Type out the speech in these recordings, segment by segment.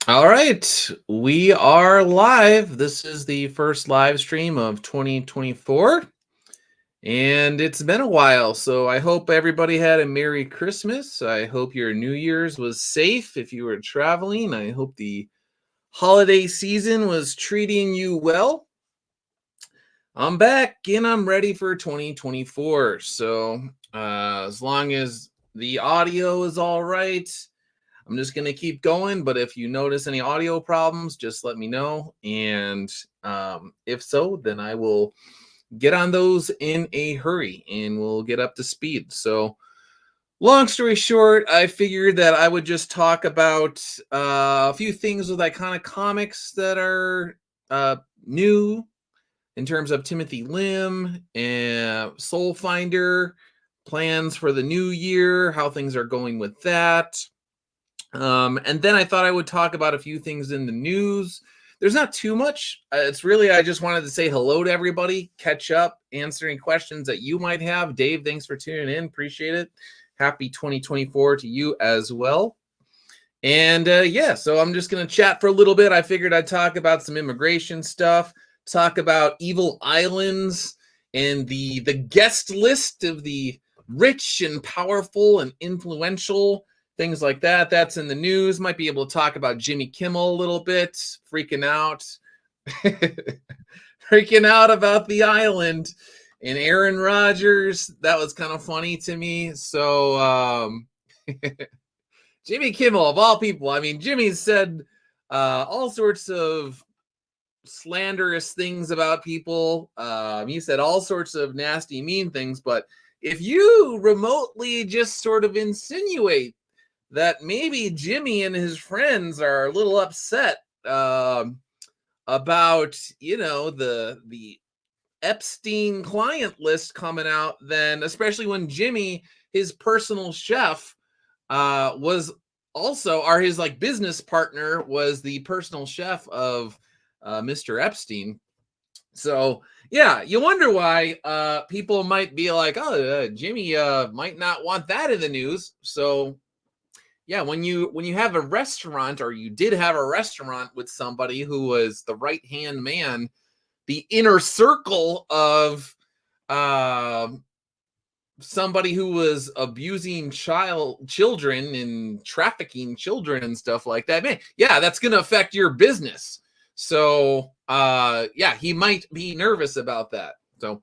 All right, we are live. This is the first live stream of 2024, and it's been a while. So I hope everybody had a Merry Christmas. I hope your New Year's was safe if you were traveling. I hope the holiday season was treating you well. I'm back and I'm ready for 2024. So as long as the audio is all right, I'm just going to keep going, but if you notice any audio problems, just let me know. And if so, then I will get on those in a hurry and we'll get up to speed. So, long story short, I figured that I would just talk about a few things with iconic comics that are new in terms of Timothy Lim and Soul Finder, plans for the new year, how things are going with that. And then I thought I would talk about a few things in the news. There's not too much. It's really, I just wanted to say hello to everybody, catch up, answering questions that you might have. Dave, thanks for tuning in. Appreciate it. Happy 2024 to you as well. And yeah, so I'm just going to chat for a little bit. I figured I'd talk about some immigration stuff, talk about evil islands and the guest list of the rich and powerful and influential, things like that. That's in the news. Might be able to talk about Jimmy Kimmel a little bit, freaking out, freaking out about the island and Aaron Rodgers. That was kind of funny to me. So, Jimmy Kimmel, of all people, I mean, Jimmy said all sorts of slanderous things about people. He said all sorts of nasty, mean things. But if you remotely just sort of insinuate that maybe Jimmy and his friends are a little upset about, the Epstein client list coming out, then especially when Jimmy, his personal chef, was also, or his like business partner was the personal chef of Mr. Epstein. So yeah, you wonder why people might be like, oh, Jimmy might not want that in the news. So yeah, when you have a restaurant, or you did have a restaurant with somebody who was the right hand man, the inner circle of somebody who was abusing children and trafficking children and stuff like that, man, yeah, that's going to affect your business. So yeah, he might be nervous about that. So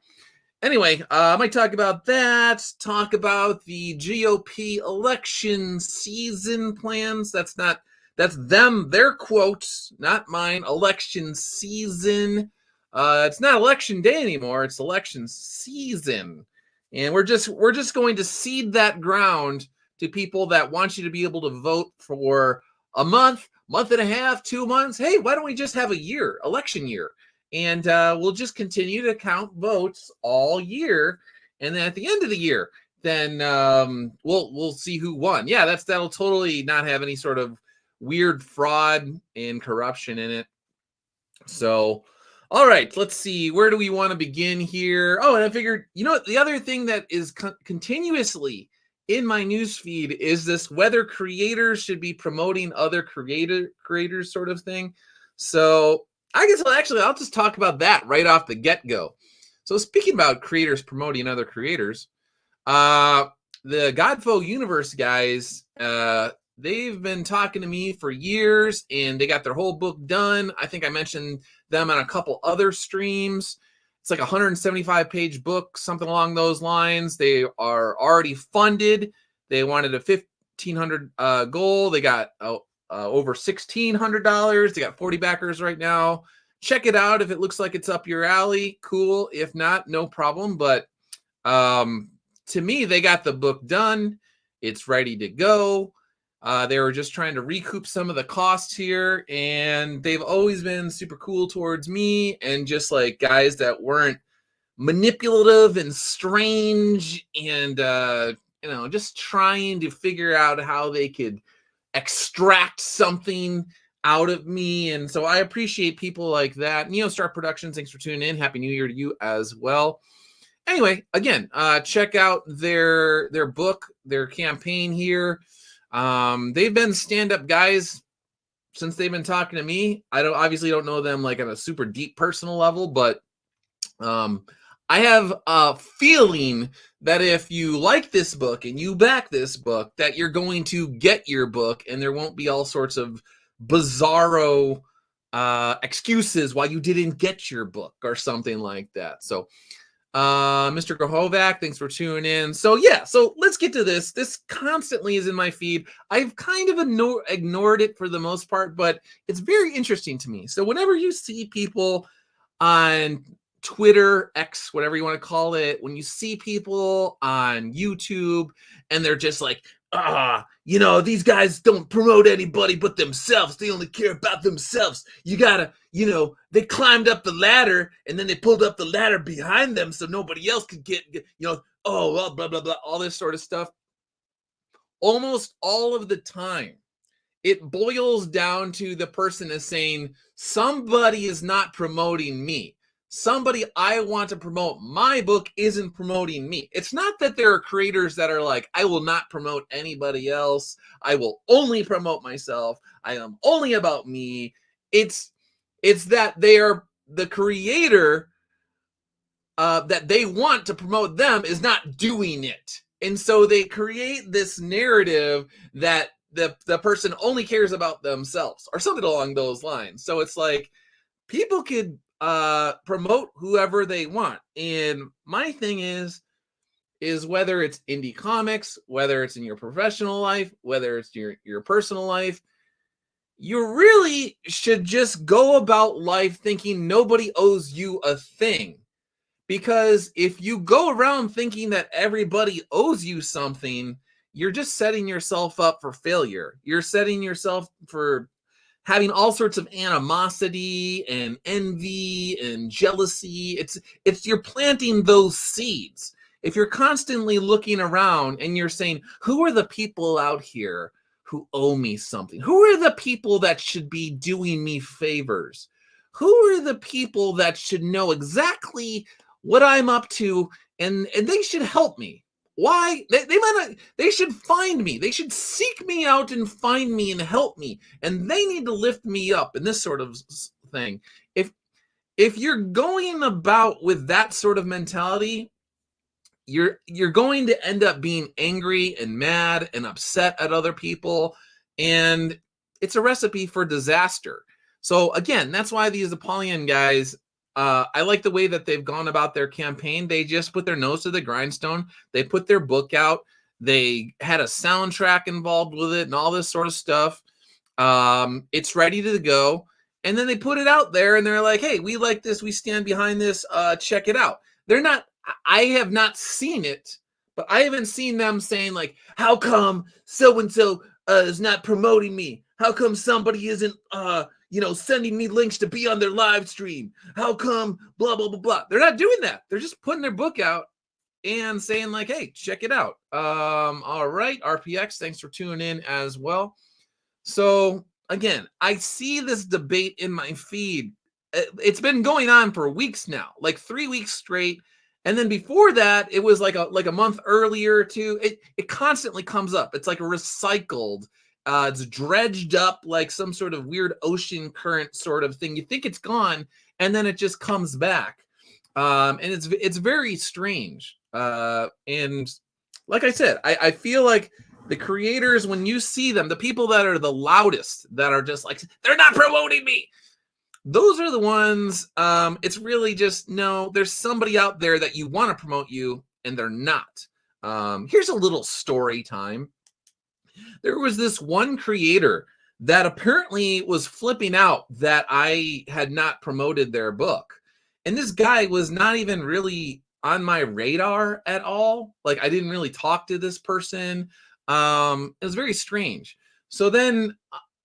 anyway, I might talk about that, talk about the GOP election season plans. That's them, their quotes, not mine. Election season. It's not election day anymore, it's election season. And we're just going to seed that ground to people that want you to be able to vote for a month and a half, 2 months. Hey, why don't we just have a year, election year? And we'll just continue to count votes all year, and then at the end of the year, then we'll see who won. Yeah, that'll totally not have any sort of weird fraud and corruption in it. So, all right, let's see. Where do we want to begin here? Oh, and I figured, the other thing that is continuously in my news feed is this whether creators should be promoting other creators sort of thing. So I guess I'll just talk about that right off the get-go. So speaking about creators promoting other creators, the Godfo Universe guys, they've been talking to me for years, and they got their whole book done. I think I mentioned them on a couple other streams. It's like a 175-page book, something along those lines. They are already funded. They wanted a $1,500 goal. They got over $1,600. They got 40 backers right now. Check it out if it looks like it's up your alley. Cool. If not, no problem. But to me, they got the book done. It's ready to go. They were just trying to recoup some of the costs here, and they've always been super cool towards me, and just like guys that weren't manipulative and strange, and just trying to figure out how they could extract something out of me. And so I appreciate people like that. Neostar Productions, thanks for tuning in. Happy New Year to you as well. Anyway, again, check out their book, their campaign here. They've been stand-up guys since they've been talking to me, I obviously don't know them like on a super deep personal level, but I have a feeling that if you like this book and you back this book, that you're going to get your book, and there won't be all sorts of bizarro excuses why you didn't get your book or something like that. So, Mr. Grahovac, thanks for tuning in. So yeah, so let's get to this. This constantly is in my feed. I've kind of ignored it for the most part, but it's very interesting to me. So whenever you see people on Twitter, X, whatever you want to call it, when you see people on YouTube and they're just like, these guys don't promote anybody but themselves. They only care about themselves. You gotta, they climbed up the ladder and then they pulled up the ladder behind them so nobody else could get blah, blah, blah, all this sort of stuff. Almost all of the time, it boils down to the person is saying, somebody is not promoting me. Somebody I want to promote my book isn't promoting me. It's not that there are creators that are like, I will not promote anybody else. I will only promote myself. I am only about me. It's that they are the creator that they want to promote them is not doing it. And so they create this narrative that the person only cares about themselves or something along those lines. So it's like people could promote whoever they want. And my thing is whether it's indie comics, whether it's in your professional life, whether it's your personal life, you really should just go about life thinking nobody owes you a thing. Because if you go around thinking that everybody owes you something, you're just setting yourself up for failure. You're setting yourself for having all sorts of animosity and envy and jealousy. It's you're planting those seeds. If you're constantly looking around and you're saying, who are the people out here who owe me something? Who are the people that should be doing me favors? Who are the people that should know exactly what I'm up to and they should help me? Why? They might not, they should find me. They should seek me out and find me and help me. And they need to lift me up and this sort of thing. If you're going about with that sort of mentality, you're going to end up being angry and mad and upset at other people. And it's a recipe for disaster. So again, that's why these Apollyon guys, I like the way that they've gone about their campaign. They just put their nose to the grindstone. They put their book out. They had a soundtrack involved with it and all this sort of stuff. It's ready to go. And then they put it out there and they're like, hey, we like this. We stand behind this. Check it out. I have not seen it, but I haven't seen them saying like, how come so-and-so is not promoting me? How come somebody isn't, sending me links to be on their live stream? How come blah, blah, blah, blah? They're not doing that. They're just putting their book out and saying like, hey, check it out. All right, RPX, thanks for tuning in as well. So again, I see this debate in my feed. It's been going on for weeks now, like 3 weeks straight. And then before that, it was like a month earlier too. It constantly comes up. It's like a recycled. It's dredged up like some sort of weird ocean current sort of thing. You think it's gone, and then it just comes back, and it's very strange. And like I said, I feel like the creators, when you see them, the people that are the loudest, that are just like, they're not promoting me, those are the ones. It's really just, no, there's somebody out there that you want to promote you, and they're not. Here's a little story time. There was this one creator that apparently was flipping out that I had not promoted their book. And this guy was not even really on my radar at all. Like, I didn't really talk to this person. It was very strange. So then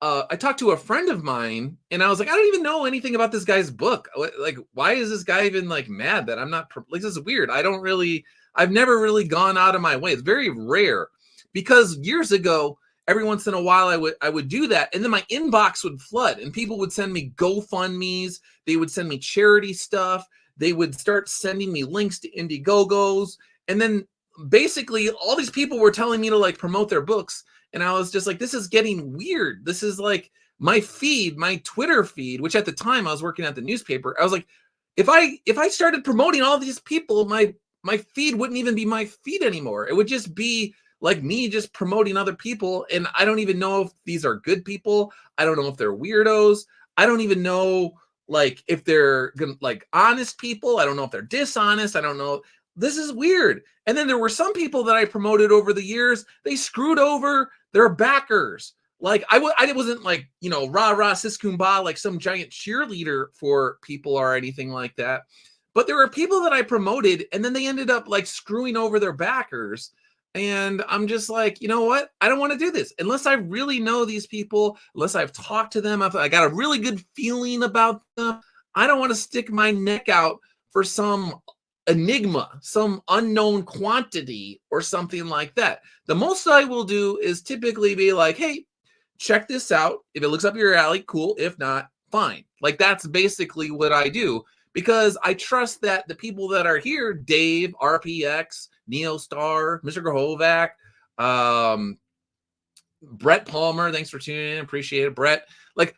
I talked to a friend of mine and I was like, I don't even know anything about this guy's book. Like, why is this guy even like mad that I'm not, like, this is weird. I've never really gone out of my way. It's very rare, because years ago, every once in a while I would do that, and then my inbox would flood and people would send me GoFundMes. They would send me charity stuff. They would start sending me links to Indiegogos. And then basically all these people were telling me to like promote their books. And I was just like, this is getting weird. This is like my feed, my Twitter feed, which at the time I was working at the newspaper. I was like, if I started promoting all these people, my feed wouldn't even be my feed anymore. It would just be like me just promoting other people. And I don't even know if these are good people. I don't know if they're weirdos. I don't even know like if they're like honest people. I don't know if they're dishonest. I don't know. This is weird. And then there were some people that I promoted over the years. They screwed over their backers. Like I wasn't like, you know, rah rah sis kumbah, like some giant cheerleader for people or anything like that. But there were people that I promoted and then they ended up like screwing over their backers. And I'm just like, you know what? I don't want to do this unless I really know these people, unless I've talked to them. I got a really good feeling about them. I don't want to stick my neck out for some enigma, some unknown quantity or something like that. The most I will do is typically be like, hey, check this out. If it looks up your alley, cool. If not, fine. Like that's basically what I do because I trust that the people that are here, Dave, RPX, Neostar, Mr. Grahovac, Brett Palmer, thanks for tuning in. Appreciate it, Brett. Like,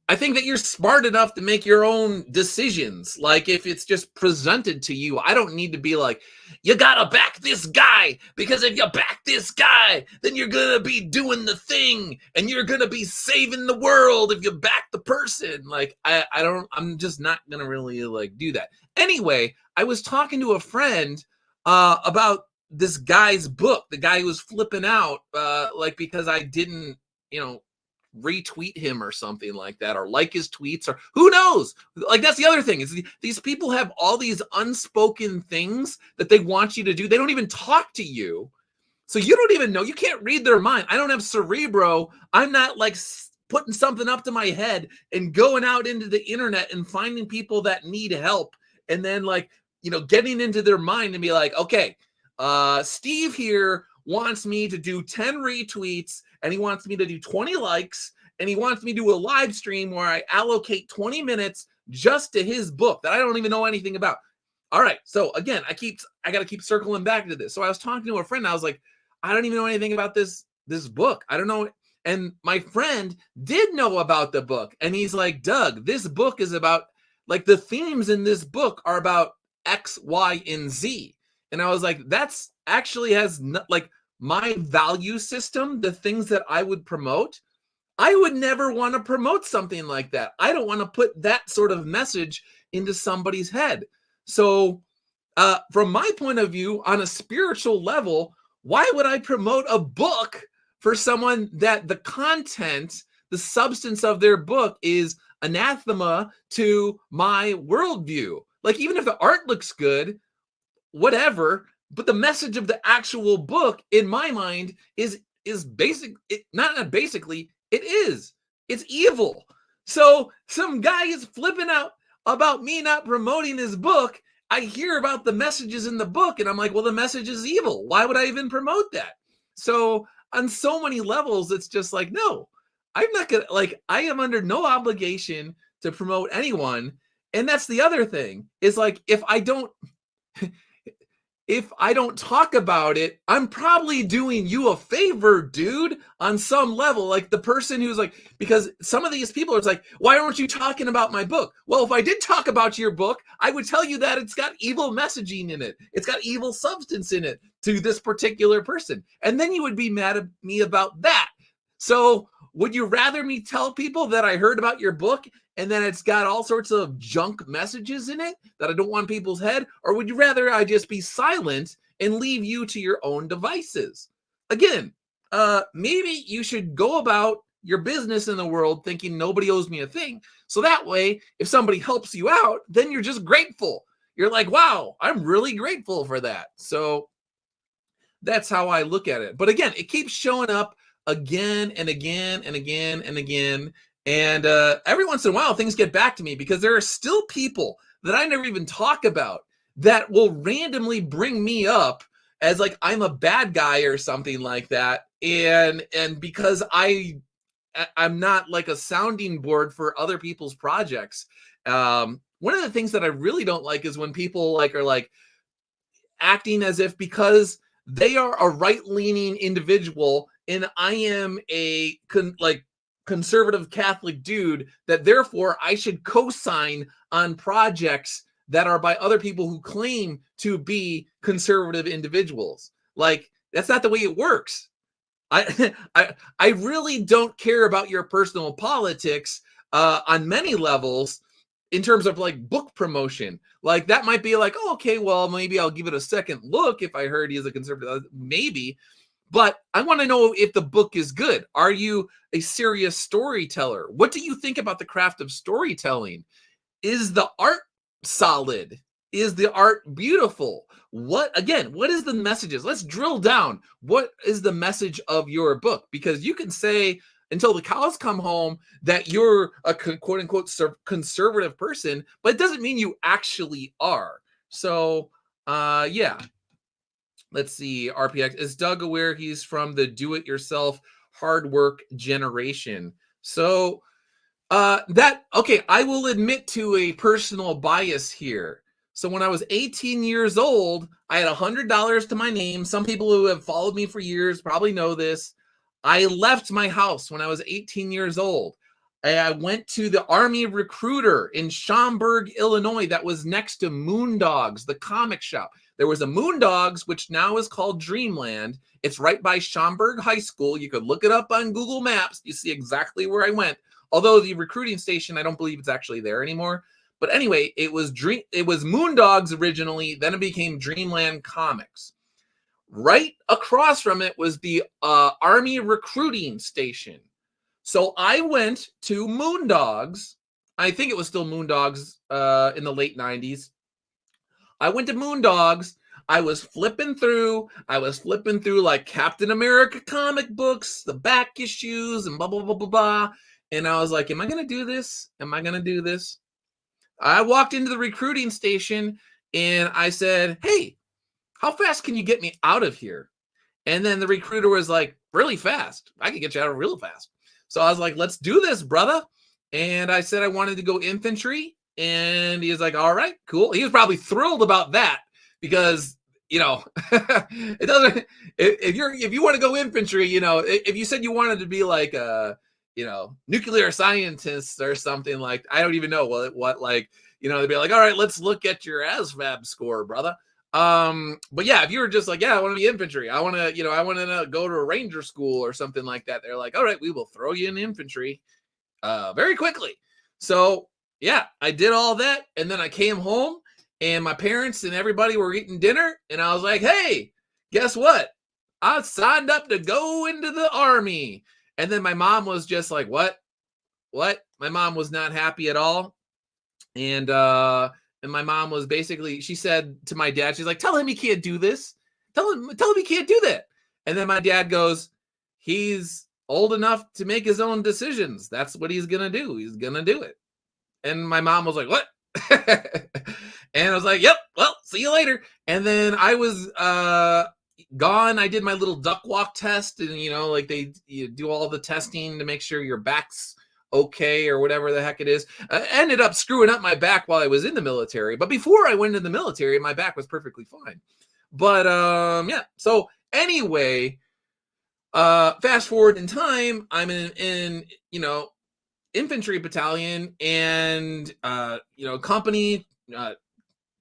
I think that you're smart enough to make your own decisions. Like if it's just presented to you, I don't need to be like, you gotta back this guy because if you back this guy, then you're gonna be doing the thing and you're gonna be saving the world if you back the person. Like I'm just not gonna really like do that. Anyway, I was talking to a friend about this guy's book, the guy who was flipping out like because I didn't, you know, retweet him or something like that, or like his tweets, or who knows. Like that's the other thing is these people have all these unspoken things that they want you to do. They don't even talk to you, so you don't even know. You can't read their mind. I don't have Cerebro. I'm not like putting something up to my head and going out into the internet and finding people that need help and then like, you know, getting into their mind and be like, okay, Steve here wants me to do 10 retweets and he wants me to do 20 likes and he wants me to do a live stream where I allocate 20 minutes just to his book that I don't even know anything about. All right. So again, I got to keep circling back to this. So I was talking to a friend. I was like, I don't even know anything about this book. I don't know. And my friend did know about the book. And he's like, Doug, this book is about like the themes in this book are about X, Y, and Z. And I was like, that's actually has like my value system, the things that I would promote. I would never want to promote something like that. I don't want to put that sort of message into somebody's head. So from my point of view, on a spiritual level, why would I promote a book for someone that the content, the substance of their book is anathema to my worldview? Like even if the art looks good, whatever, but the message of the actual book in my mind is basic. Not basically, it is. It's evil. So some guy is flipping out about me not promoting his book. I hear about the messages in the book and I'm like, well, the message is evil. Why would I even promote that? So on so many levels, it's just like, no, I'm not gonna, like, I am under no obligation to promote anyone. And that's the other thing is like, if I don't talk about it, I'm probably doing you a favor, dude, on some level. Like the person who's like, because some of these people are like, why aren't you talking about my book? Well, if I did talk about your book, I would tell you that it's got evil messaging in it. It's got evil substance in it to this particular person. And then you would be mad at me about that. So would you rather me tell people that I heard about your book and then it's got all sorts of junk messages in it that I don't want people's head? Or would you rather I just be silent and leave you to your own devices? Again, maybe you should go about your business in the world thinking nobody owes me a thing. So that way, if somebody helps you out, then you're just grateful. You're like, wow, I'm really grateful for that. So that's how I look at it. But again, it keeps showing up again and again and again and again. And every once in a while, things get back to me because there are still people that I never even talk about that will randomly bring me up as like I'm a bad guy or something like that. And because I'm not like a sounding board for other people's projects. One of the things that I really don't like is when people like are like acting as if because they are a right-leaning individual and I am a conservative Catholic dude, that therefore I should co-sign on projects that are by other people who claim to be conservative individuals. Like, that's not the way it works. I really don't care about your personal politics on many levels in terms of like book promotion. Like, that might be like, oh, okay, well, maybe I'll give it a second look if I heard he is a conservative, maybe. But I want to know if the book is good. Are you a serious storyteller? What do you think about the craft of storytelling? Is the art solid? Is the art beautiful? What is the messages? Let's drill down. What is the message of your book? Because you can say until the cows come home that you're a quote unquote conservative person, but it doesn't mean you actually are. So, yeah. Let's see. RPX, is Doug aware he's from the do-it-yourself hard work generation? So, okay, I will admit to a personal bias here. So when I was 18 years old, I had $100 to my name. Some people who have followed me for years probably know this. I left my house when I was 18 years old. I went to the Army Recruiter in Schaumburg, Illinois, that was next to Moondogs, the comic shop. There was a Moondogs, which now is called Dreamland. It's right by Schaumburg High School. You could look it up on Google Maps. You see exactly where I went. Although the recruiting station, I don't believe it's actually there anymore. But anyway, it was Moondogs originally, then it became Dreamland Comics. Right across from it was the Army Recruiting Station. So I went to Moondogs. I think it was still Moondogs in the late 90s. I went to Moondogs. I was flipping through like Captain America comic books, the back issues, and blah, blah, blah, blah, blah. And I was like, am I going to do this? Am I going to do this? I walked into the recruiting station and I said, hey, how fast can you get me out of here? And then the recruiter was like, really fast. I can get you out of real fast. So I was like, let's do this, brother. And I said I wanted to go infantry. And he was like, all right, cool. He was probably thrilled about that because, you know, it doesn't, if you want to go infantry, you know, if you said you wanted to be like a, you know, nuclear scientist or something, like, I don't even know what like, you know, they'd be like, all right, let's look at your ASVAB score, brother. But yeah, if you were just like, yeah, I want to be infantry, I want to go to a ranger school or something like that, they're like, all right, we will throw you in infantry very quickly. So yeah, I did all that, and then I came home and my parents and everybody were eating dinner, and I was like, hey, guess what? I signed up to go into the Army. And then my mom was just like, what? My mom was not happy at all. And my mom was basically, she said to my dad, she's like, tell him he can't do this. Tell him he can't do that. And then my dad goes, he's old enough to make his own decisions. That's what he's going to do. He's going to do it. And my mom was like, what? And I was like, yep, well, see you later. And then I was gone. I did my little duck walk test, and you know, like you do all the testing to make sure your back's okay or whatever the heck it is. I ended up screwing up my back while I was in the military, but before I went into the military, my back was perfectly fine. But yeah. So anyway, fast forward in time, I'm in you know, infantry battalion, and you know, company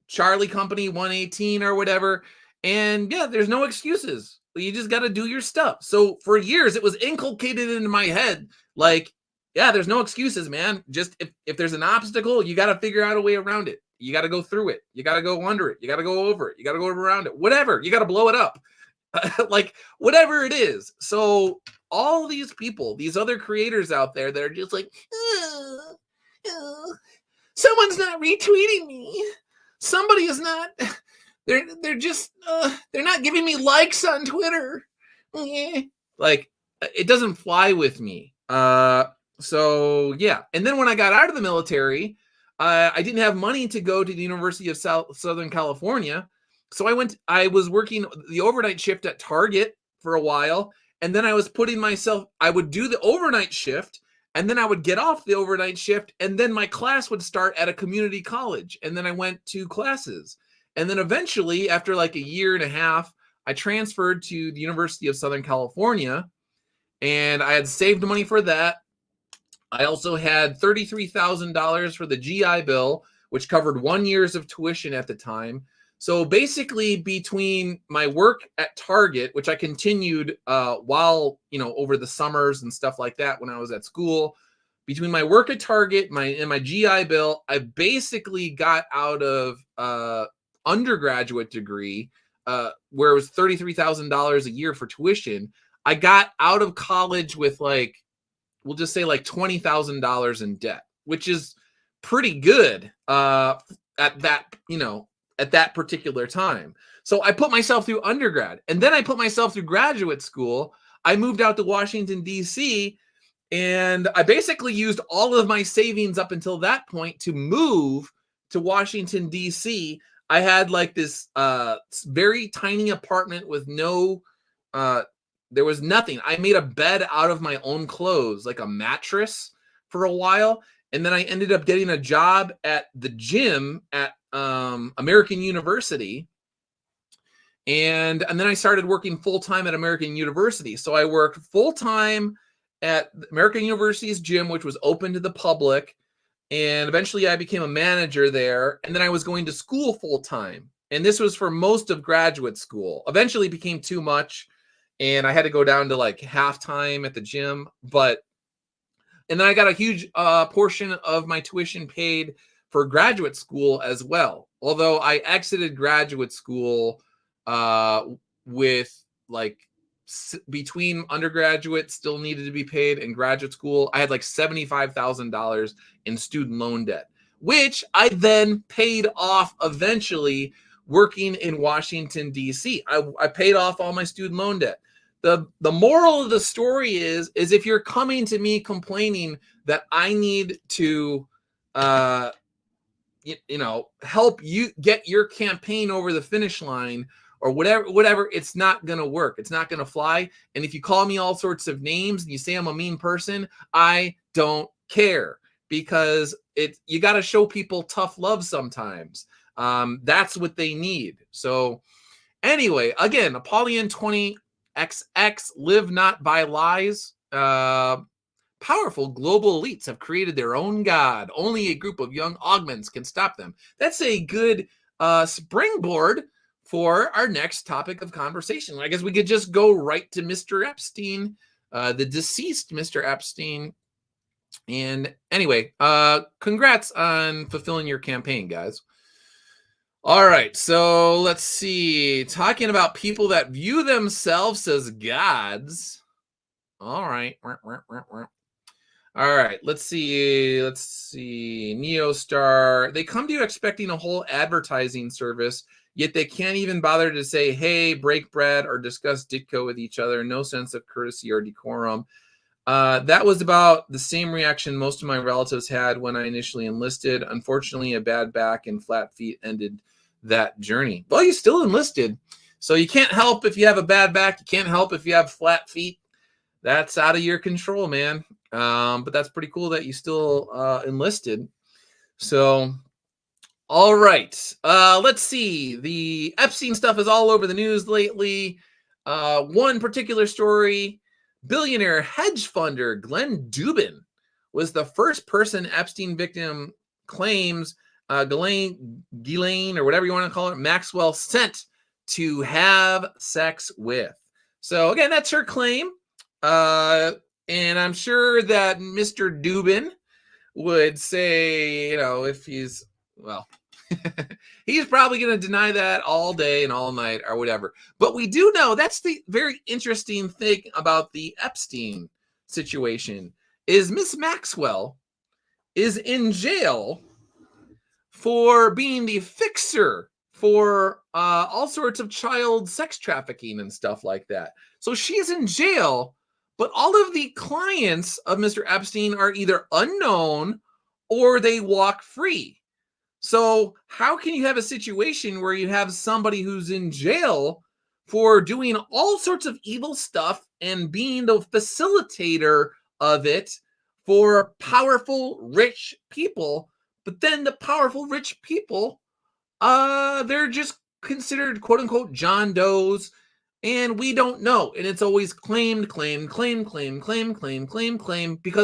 Charlie Company 118 or whatever. And yeah, there's no excuses. You just got to do your stuff. So for years, it was inculcated into my head, like, yeah, there's no excuses, man. Just if there's an obstacle, you got to figure out a way around it. You got to go through it. You got to go under it. You got to go over it. You got to go around it. Whatever. You got to blow it up. Like, whatever it is. So all these people, these other creators out there that are just like, someone's not retweeting me. Somebody is not. They're just they're not giving me likes on Twitter. Like, it doesn't fly with me. So yeah. And then when I got out of the military, I didn't have money to go to the University of Southern California. So I was working the overnight shift at Target for a while. And then I was I would do the overnight shift, and then I would get off the overnight shift, and then my class would start at a community college. And then I went to classes. And then eventually, after like a year and a half, I transferred to the University of Southern California. and I had saved money for that. I also had $33,000 for the GI Bill, which covered 1 year's of tuition at the time. So basically, between my work at Target, which I continued while, over the summers and stuff like that when I was at school, between my work at Target and my GI Bill, I basically got out of undergraduate degree where it was $33,000 a year for tuition. I got out of college with we'll just say $20,000 in debt, which is pretty good at that particular time. So I put myself through undergrad, and then I put myself through graduate school. I moved out to Washington, D.C., and I basically used all of my savings up until that point to move to Washington, D.C. I had this very tiny apartment with there was nothing. I made a bed out of my own clothes, like a mattress, for a while. And then I ended up getting a job at the gym at American University. And then I started working full-time at American University. So I worked full-time at American University's gym, which was open to the public. And eventually I became a manager there. And then I was going to school full-time. And this was for most of graduate school. Eventually it became too much, and I had to go down to half time at the gym. And then I got a huge portion of my tuition paid for graduate school as well. Although I exited graduate school with between undergraduate still needed to be paid and graduate school, I had $75,000 in student loan debt, which I then paid off eventually working in Washington, D.C. I paid off all my student loan debt. The moral of the story is if you're coming to me complaining that I need to help you get your campaign over the finish line or whatever, it's not going to work. It's not going to fly. And if you call me all sorts of names and you say I'm a mean person, I don't care, because you got to show people tough love sometimes. That's what they need. So anyway, again, Apollyon 20XX, live not by lies. Powerful global elites have created their own god. Only a group of young augments can stop them. That's a good springboard for our next topic of conversation. I guess we could just go right to Mr. Epstein, the deceased Mr. Epstein. And anyway, congrats on fulfilling your campaign, guys. All right, so let's see. Talking about people that view themselves as gods. All right. All right, let's see. Neostar. They come to you expecting a whole advertising service, yet they can't even bother to say, hey, break bread or discuss Ditko with each other. No sense of courtesy or decorum. That was about the same reaction most of my relatives had when I initially enlisted. Unfortunately, a bad back and flat feet ended that journey. Well, you still enlisted, so you can't help if you have a bad back. You can't help if you have flat feet. That's out of your control, man. But that's pretty cool that you still enlisted. So, all right. Let's see. The Epstein stuff is all over the news lately. One particular story, billionaire hedge funder Glenn Dubin was the first person Epstein victim claims Ghislaine, or whatever you want to call it, Maxwell sent to have sex with. So again, that's her claim. And I'm sure that Mr. Dubin would say, if he's, well, he's probably going to deny that all day and all night or whatever. But we do know that's the very interesting thing about the Epstein situation is Miss Maxwell is in jail for being the fixer for all sorts of child sex trafficking and stuff like that. So she's in jail, but all of the clients of Mr. Epstein are either unknown or they walk free. So how can you have a situation where you have somebody who's in jail for doing all sorts of evil stuff and being the facilitator of it for powerful, rich people? But then the powerful, rich people, they're just considered, quote unquote, John Does. And we don't know. And it's always claimed, because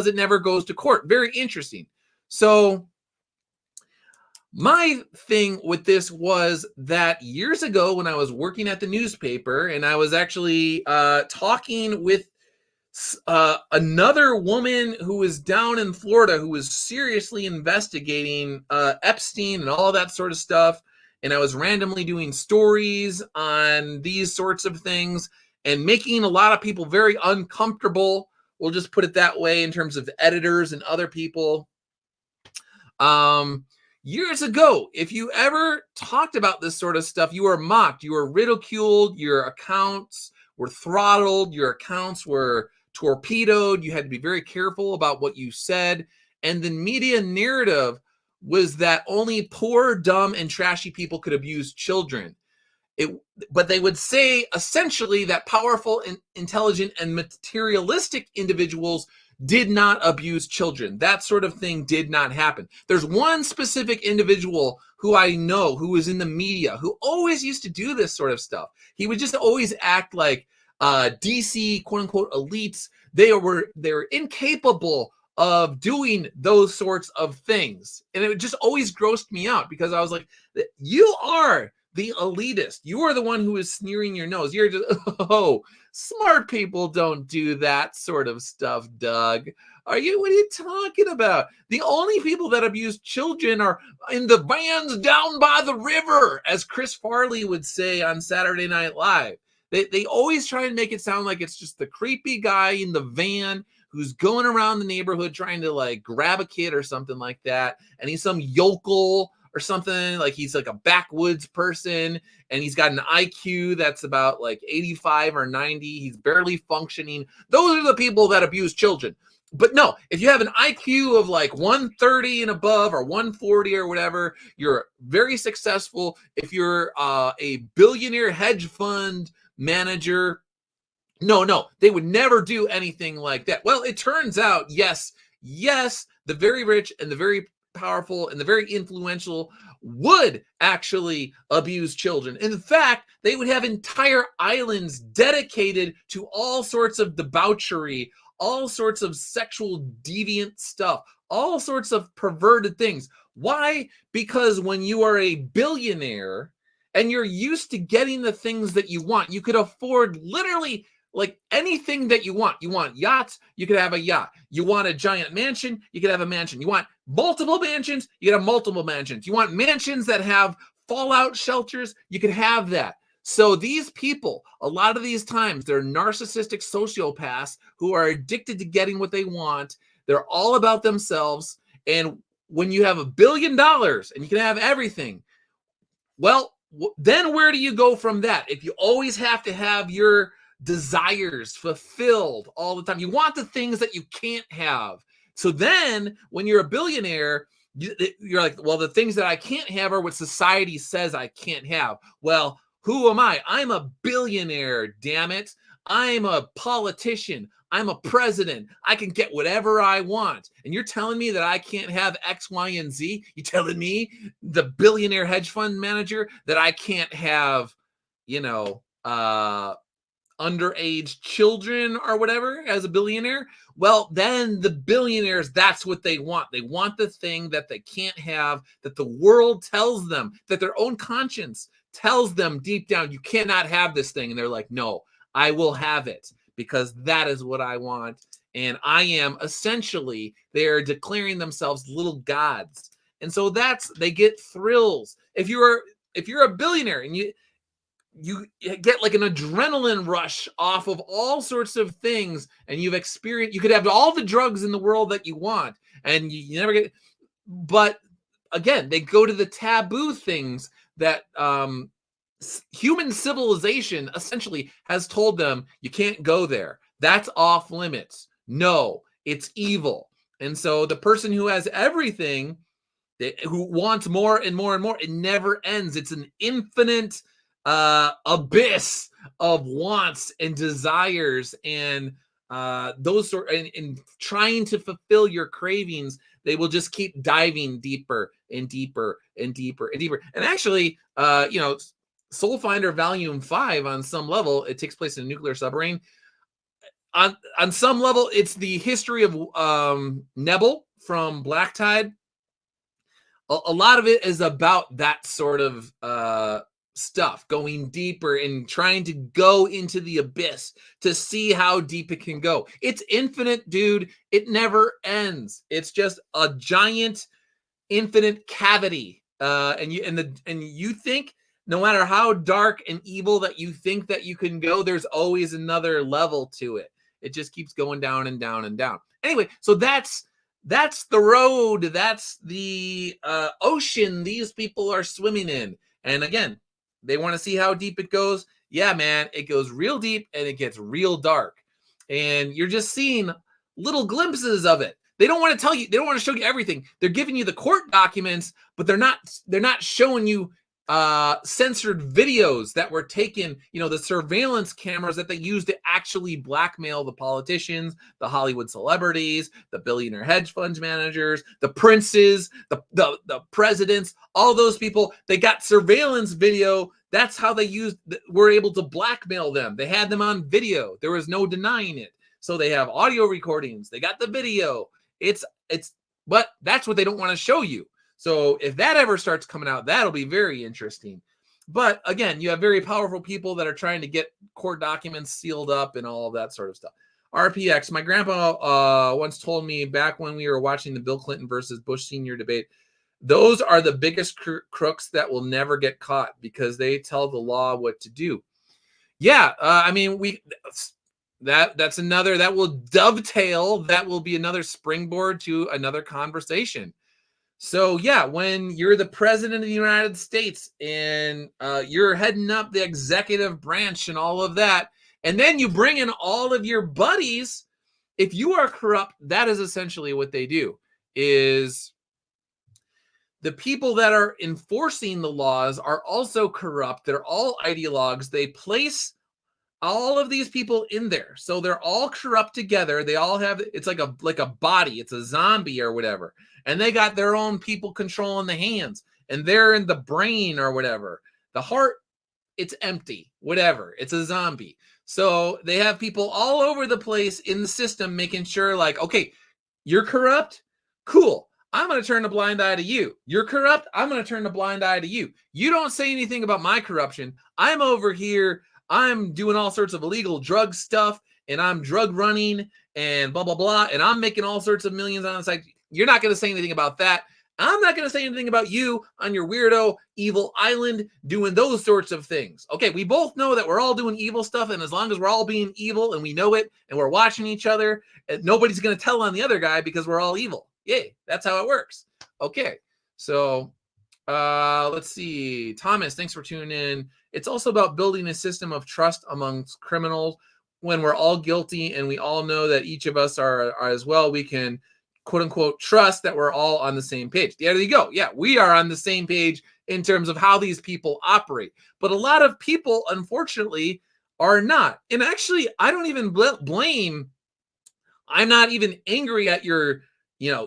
it never goes to court. Very interesting. So my thing with this was that years ago when I was working at the newspaper and I was actually talking with another woman who was down in Florida who was seriously investigating Epstein and all that sort of stuff. And I was randomly doing stories on these sorts of things and making a lot of people very uncomfortable. We'll just put it that way in terms of editors and other people. Years ago, if you ever talked about this sort of stuff, you were mocked, you were ridiculed, your accounts were throttled, your accounts were torpedoed. You had to be very careful about what you said. And the media narrative was that only poor, dumb, and trashy people could abuse children. But they would say essentially that powerful and intelligent and materialistic individuals did not abuse children. That sort of thing did not happen. There's one specific individual who I know who was in the media who always used to do this sort of stuff. He would just always act like DC quote unquote elites. They were incapable of doing those sorts of things. And it just always grossed me out because I was like, you are the elitist. You are the one who is sneering your nose. You're just, oh, smart people don't do that sort of stuff, Doug. What are you talking about? The only people that abuse children are in the vans down by the river, as Chris Farley would say on Saturday Night Live. They always try and make it sound like it's just the creepy guy in the van who's going around the neighborhood trying to like grab a kid or something like that. And he's some yokel or something, like he's like a backwoods person and he's got an IQ that's about like 85 or 90. He's barely functioning. Those are the people that abuse children. But no, if you have an IQ of like 130 and above or 140 or whatever, you're very successful. If you're a billionaire hedge fund manager, no, they would never do anything like that. Well, it turns out, yes, the very rich and the very powerful and the very influential would actually abuse children. In fact, they would have entire islands dedicated to all sorts of debauchery, all sorts of sexual deviant stuff, all sorts of perverted things. Why? Because when you are a billionaire and you're used to getting the things that you want, you could afford literally like anything that you want. You want yachts, you could have a yacht. You want a giant mansion, you could have a mansion. You want multiple mansions, you could have multiple mansions. You want mansions that have fallout shelters, you could have that. So these people, a lot of these times, they're narcissistic sociopaths who are addicted to getting what they want. They're all about themselves. And when you have $1 billion and you can have everything, well, then where do you go from that? If you always have to have your desires fulfilled all the time, you want the things that you can't have. So then when you're a billionaire, you're like, well, the things that I can't have are what society says I can't have. Well, who am I? I'm a billionaire, damn it. I'm a politician. I'm a president. I can get whatever I want. And you're telling me that I can't have X, Y, and Z? You telling me, the billionaire hedge fund manager, that I can't have, underage children or whatever as a billionaire? Well, then the billionaires, that's what they want. They want the thing that they can't have, that the world tells them, that their own conscience tells them deep down, you cannot have this thing. And they're like, no, I will have it because that is what I want. And I am essentially, they're declaring themselves little gods. And so they get thrills. If you're a billionaire and you get like an adrenaline rush off of all sorts of things, and you could have all the drugs in the world that you want, and you never get, but again, they go to the taboo things that human civilization essentially has told them, you can't go there. That's off limits. No, it's evil. And so the person who has everything, who wants more and more and more, it never ends. It's an infinite abyss of wants and desires and those sort, and trying to fulfill your cravings. They will just keep diving deeper and deeper and deeper and deeper. And actually, Soul Finder Volume 5, on some level, it takes place in a nuclear submarine. On some level, it's the history of Nebel from Black Tide. A lot of it is about that sort of stuff, going deeper and trying to go into the abyss to see how deep it can go. It's infinite, dude. It never ends. It's just a giant infinite cavity. And you think no matter how dark and evil that you think that you can go, there's always another level to it. It just keeps going down and down and down. Anyway, so that's the road. That's the ocean these people are swimming in. And again, they want to see how deep it goes. Yeah, man, it goes real deep and it gets real dark. And you're just seeing little glimpses of it. They don't want to tell you, they don't want to show you everything. They're giving you the court documents, but they're not showing you censored videos that were taken, the surveillance cameras that they used to actually blackmail the politicians, the Hollywood celebrities, the billionaire hedge fund managers, the princes, the presidents, all those people. They got surveillance video. That's how they were able to blackmail them. They had them on video. There was no denying it. So they have audio recordings. They got the video. But that's what they don't want to show you. So if that ever starts coming out, that'll be very interesting. But again, you have very powerful people that are trying to get court documents sealed up and all of that sort of stuff. RPX, my grandpa once told me back when we were watching the Bill Clinton versus Bush Sr. debate, those are the biggest crooks that will never get caught because they tell the law what to do. Yeah, that's another, that will dovetail, that will be another springboard to another conversation. So yeah, when you're the president of the United States and you're heading up the executive branch and all of that, and then you bring in all of your buddies, if you are corrupt, that is essentially what they do. Is the people that are enforcing the laws are also corrupt. They're all ideologues. They place all of these people in there. So they're all corrupt together. They all have, it's like a body. It's a zombie or whatever. And they got their own people controlling the hands. And they're in the brain or whatever. The heart, it's empty. Whatever. It's a zombie. So they have people all over the place in the system making sure like, okay, you're corrupt? Cool. I'm going to turn a blind eye to you. You're corrupt? I'm going to turn a blind eye to you. You don't say anything about my corruption. I'm over here. I'm doing all sorts of illegal drug stuff, and I'm drug running and blah, blah, blah, and I'm making all sorts of millions on the side. You're not going to say anything about that. I'm not going to say anything about you on your weirdo evil island doing those sorts of things. Okay, we both know that we're all doing evil stuff, and as long as we're all being evil and we know it and we're watching each other, nobody's going to tell on the other guy because we're all evil. Yay, that's how it works. Okay, so let's see. Thomas, thanks for tuning in. It's also about building a system of trust amongst criminals. When we're all guilty and we all know that each of us are as well, we can quote unquote trust that we're all on the same page. Yeah, there you go. Yeah, we are on the same page in terms of how these people operate. But a lot of people, unfortunately, are not. And actually, I don't even blame. I'm not even angry at your,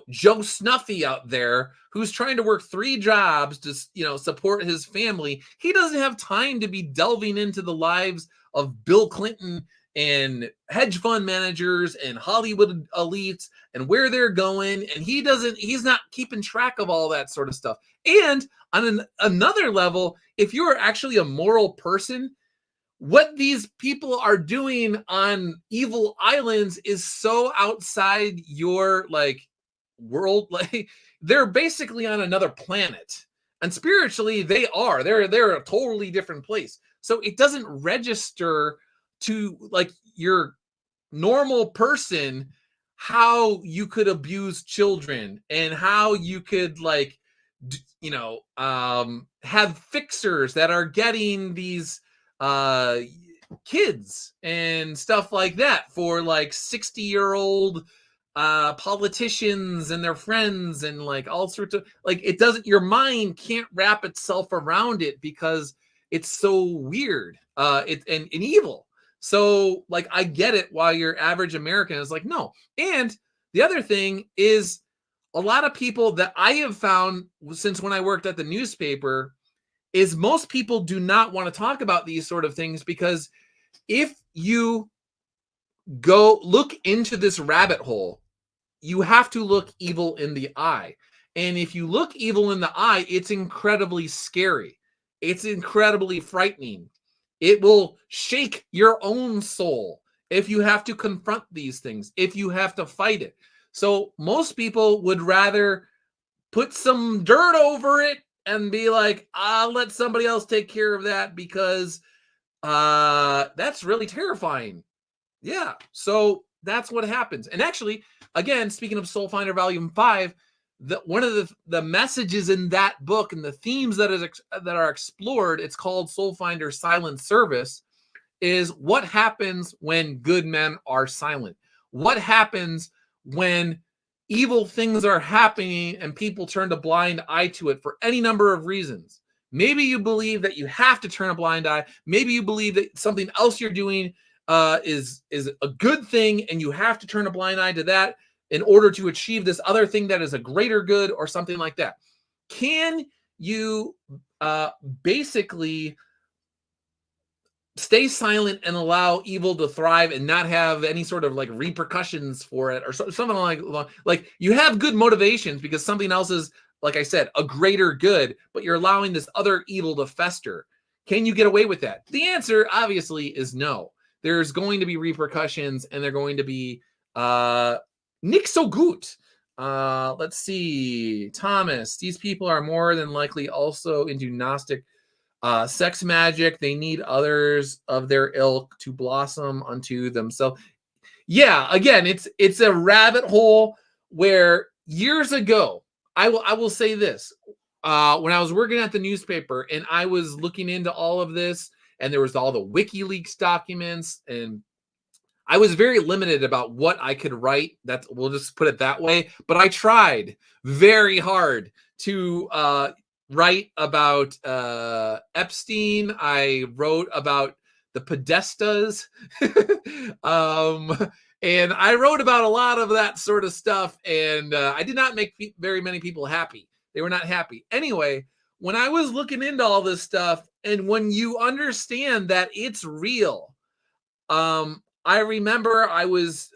Joe Snuffy out there who's trying to work 3 jobs to, support his family. He doesn't have time to be delving into the lives of Bill Clinton and hedge fund managers and Hollywood elites and where they're going. And he's not keeping track of all that sort of stuff. And on another level, if you're actually a moral person, what these people are doing on evil islands is so outside your world. Like they're basically on another planet, and spiritually they're a totally different place. So it doesn't register to your normal person how you could abuse children and how you could have fixers that are getting these kids and stuff like that for 60-year-old politicians and their friends and all sorts of it doesn't, your mind can't wrap itself around it because it's so weird and evil. So I get it while your average American is no. And the other thing is a lot of people that I have found since when I worked at the newspaper is most people do not want to talk about these sort of things, because if you go look into this rabbit hole, you have to look evil in the eye. And if you look evil in the eye, it's incredibly scary. It's incredibly frightening. It will shake your own soul if you have to confront these things, if you have to fight it. So most people would rather put some dirt over it and be like, I'll let somebody else take care of that, because that's really terrifying. Yeah. So that's what happens. And actually, again, speaking of Soul Finder Volume 5, one of the messages in that book and the themes that are explored, it's called Soul Finder Silent Service, is what happens when good men are silent. What happens when evil things are happening and people turn a blind eye to it for any number of reasons. Maybe you believe that you have to turn a blind eye. Maybe you believe that something else you're doing is a good thing, and you have to turn a blind eye to that in order to achieve this other thing that is a greater good, or something like that. Can you basically stay silent and allow evil to thrive and not have any sort of like repercussions for it, or something like you have good motivations because something else is, like I said, a greater good, but you're allowing this other evil to fester? Can you get away with that? The answer obviously is no. There's going to be repercussions, and they're going to be nicht so gut. Let's see. Thomas, these people are more than likely also into Gnostic sex magic. They need others of their ilk to blossom unto themselves. Yeah, again, it's a rabbit hole where years ago, I will say this. When I was working at the newspaper and I was looking into all of this, and there was all the WikiLeaks documents, and I was very limited about what I could write. We'll just put it that way. But I tried very hard to write about Epstein. I wrote about the Podestas. And I wrote about a lot of that sort of stuff. And I did not make very many people happy. They were not happy. Anyway, when I was looking into all this stuff, and when you understand that it's real, I remember I was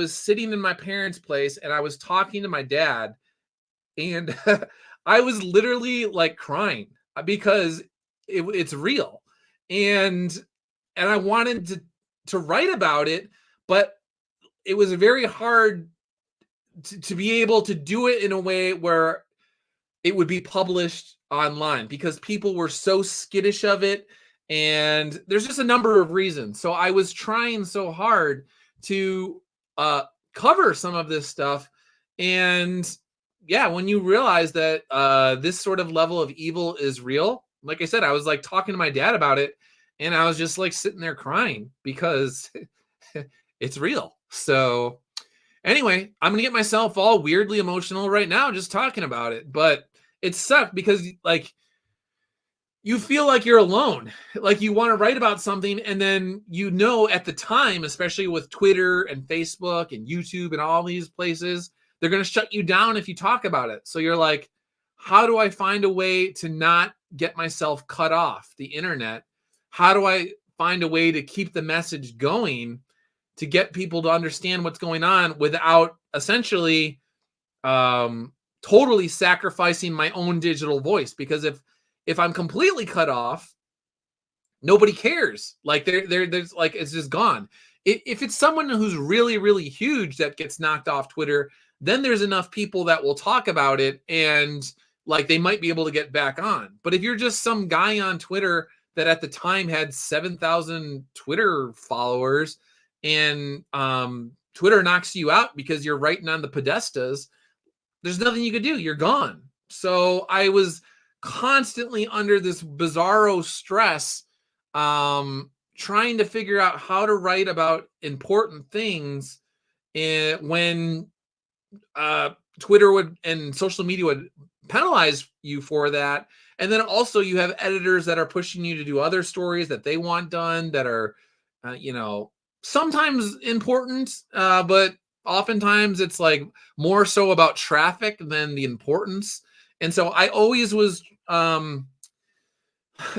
sitting in my parents' place, and I was talking to my dad, and I was literally like crying because it's real, and I wanted to write about it, but it was very hard to be able to do it in a way where it would be published online, because people were so skittish of it. And there's just a number of reasons. So I was trying so hard to cover some of this stuff. And yeah, when you realize that this sort of level of evil is real, like I said, I was like talking to my dad about it, and I was just like sitting there crying because it's real. So anyway, I'm going to get myself all weirdly emotional right now just talking about it. But it sucked because like you feel like you're alone. Like you want to write about something, and then at the time, especially with Twitter and Facebook and YouTube and all these places, they're going to shut you down if you talk about it. So you're like, how do I find a way to not get myself cut off the internet? How do I find a way to keep the message going to get people to understand what's going on without essentially totally sacrificing my own digital voice? Because if I'm completely cut off, nobody cares. Like there's like, it's just gone. If it's someone who's really, really huge that gets knocked off Twitter, then there's enough people that will talk about it, and like they might be able to get back on. But if you're just some guy on Twitter that at the time had 7,000 Twitter followers, and Twitter knocks you out because you're writing on the Podestas, there's nothing you could do. You're gone. So I was constantly under this bizarro stress, trying to figure out how to write about important things when Twitter and social media would penalize you for that. And then also you have editors that are pushing you to do other stories that they want done that are, sometimes important, but oftentimes it's like more so about traffic than the importance. And so I always was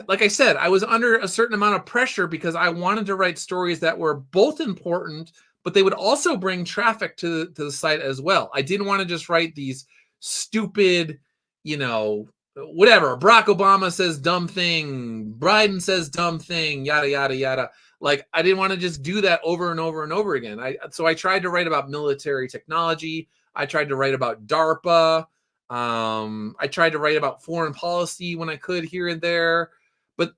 like I said, I was under a certain amount of pressure because I wanted to write stories that were both important, but they would also bring traffic to the site as well. I didn't want to just write these stupid, whatever. Barack Obama says dumb thing, Biden says dumb thing, yada yada yada. Like, I didn't want to just do that over and over and over again. So I tried to write about military technology. I tried to write about DARPA. I tried to write about foreign policy when I could here and there, but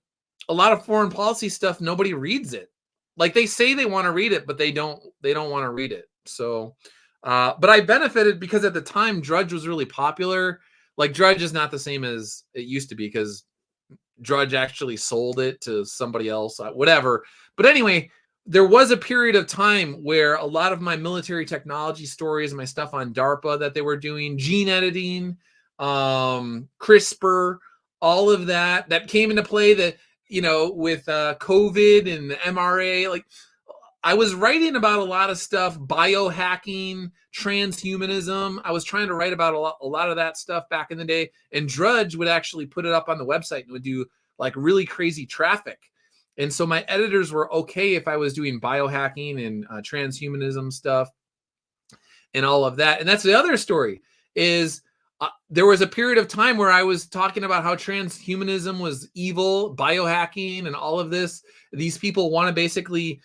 a lot of foreign policy stuff, nobody reads it. Like, they say they want to read it, but they don't want to read it. So, but I benefited because at the time Drudge was really popular. Like, Drudge is not the same as it used to be because Drudge actually sold it to somebody else, whatever. But anyway, there was a period of time where a lot of my military technology stories, my stuff on DARPA that they were doing, gene editing, CRISPR, all of that came into play that, with COVID and the MRA. Like, I was writing about a lot of stuff, biohacking, transhumanism. I was trying to write about a lot of that stuff back in the day. And Drudge would actually put it up on the website and would do like really crazy traffic. And so my editors were okay if I was doing biohacking and transhumanism stuff and all of that. And that's the other story is there was a period of time where I was talking about how transhumanism was evil, biohacking and all of this. These people want to basically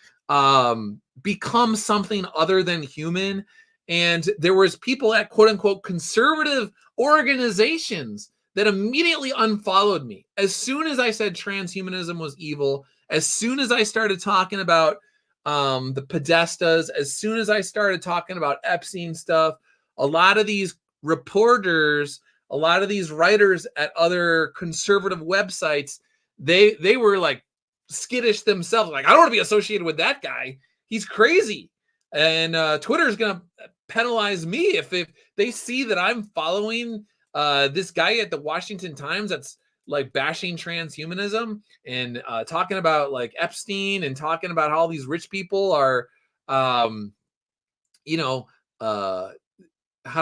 become something other than human. And there was people at quote unquote conservative organizations that immediately unfollowed me. As soon as I said transhumanism was evil, as soon as I started talking about the Podestas, as soon as I started talking about Epstein stuff, a lot of these reporters, a lot of these writers at other conservative websites, they were like skittish themselves. Like, I don't want to be associated with that guy. He's crazy. And Twitter is going to penalize me if they see that I'm following this guy at the Washington Times that's like bashing transhumanism and talking about like Epstein and talking about how all these rich people are, how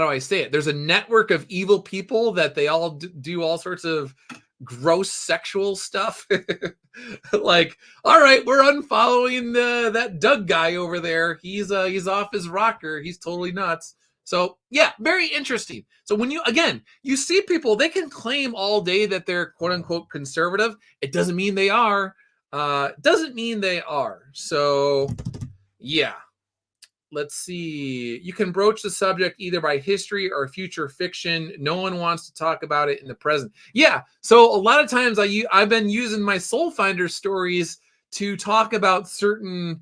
do I say it? There's a network of evil people that they all do all sorts of gross sexual stuff. Like, all right, we're unfollowing that Doug guy over there. He's off his rocker. He's totally nuts. So yeah, very interesting. So when you see people, they can claim all day that they're quote unquote conservative. It doesn't mean they are. So yeah. Let's see. You can broach the subject either by history or future fiction. No one wants to talk about it in the present. Yeah. So a lot of times I've been using my Soul Finder stories to talk about certain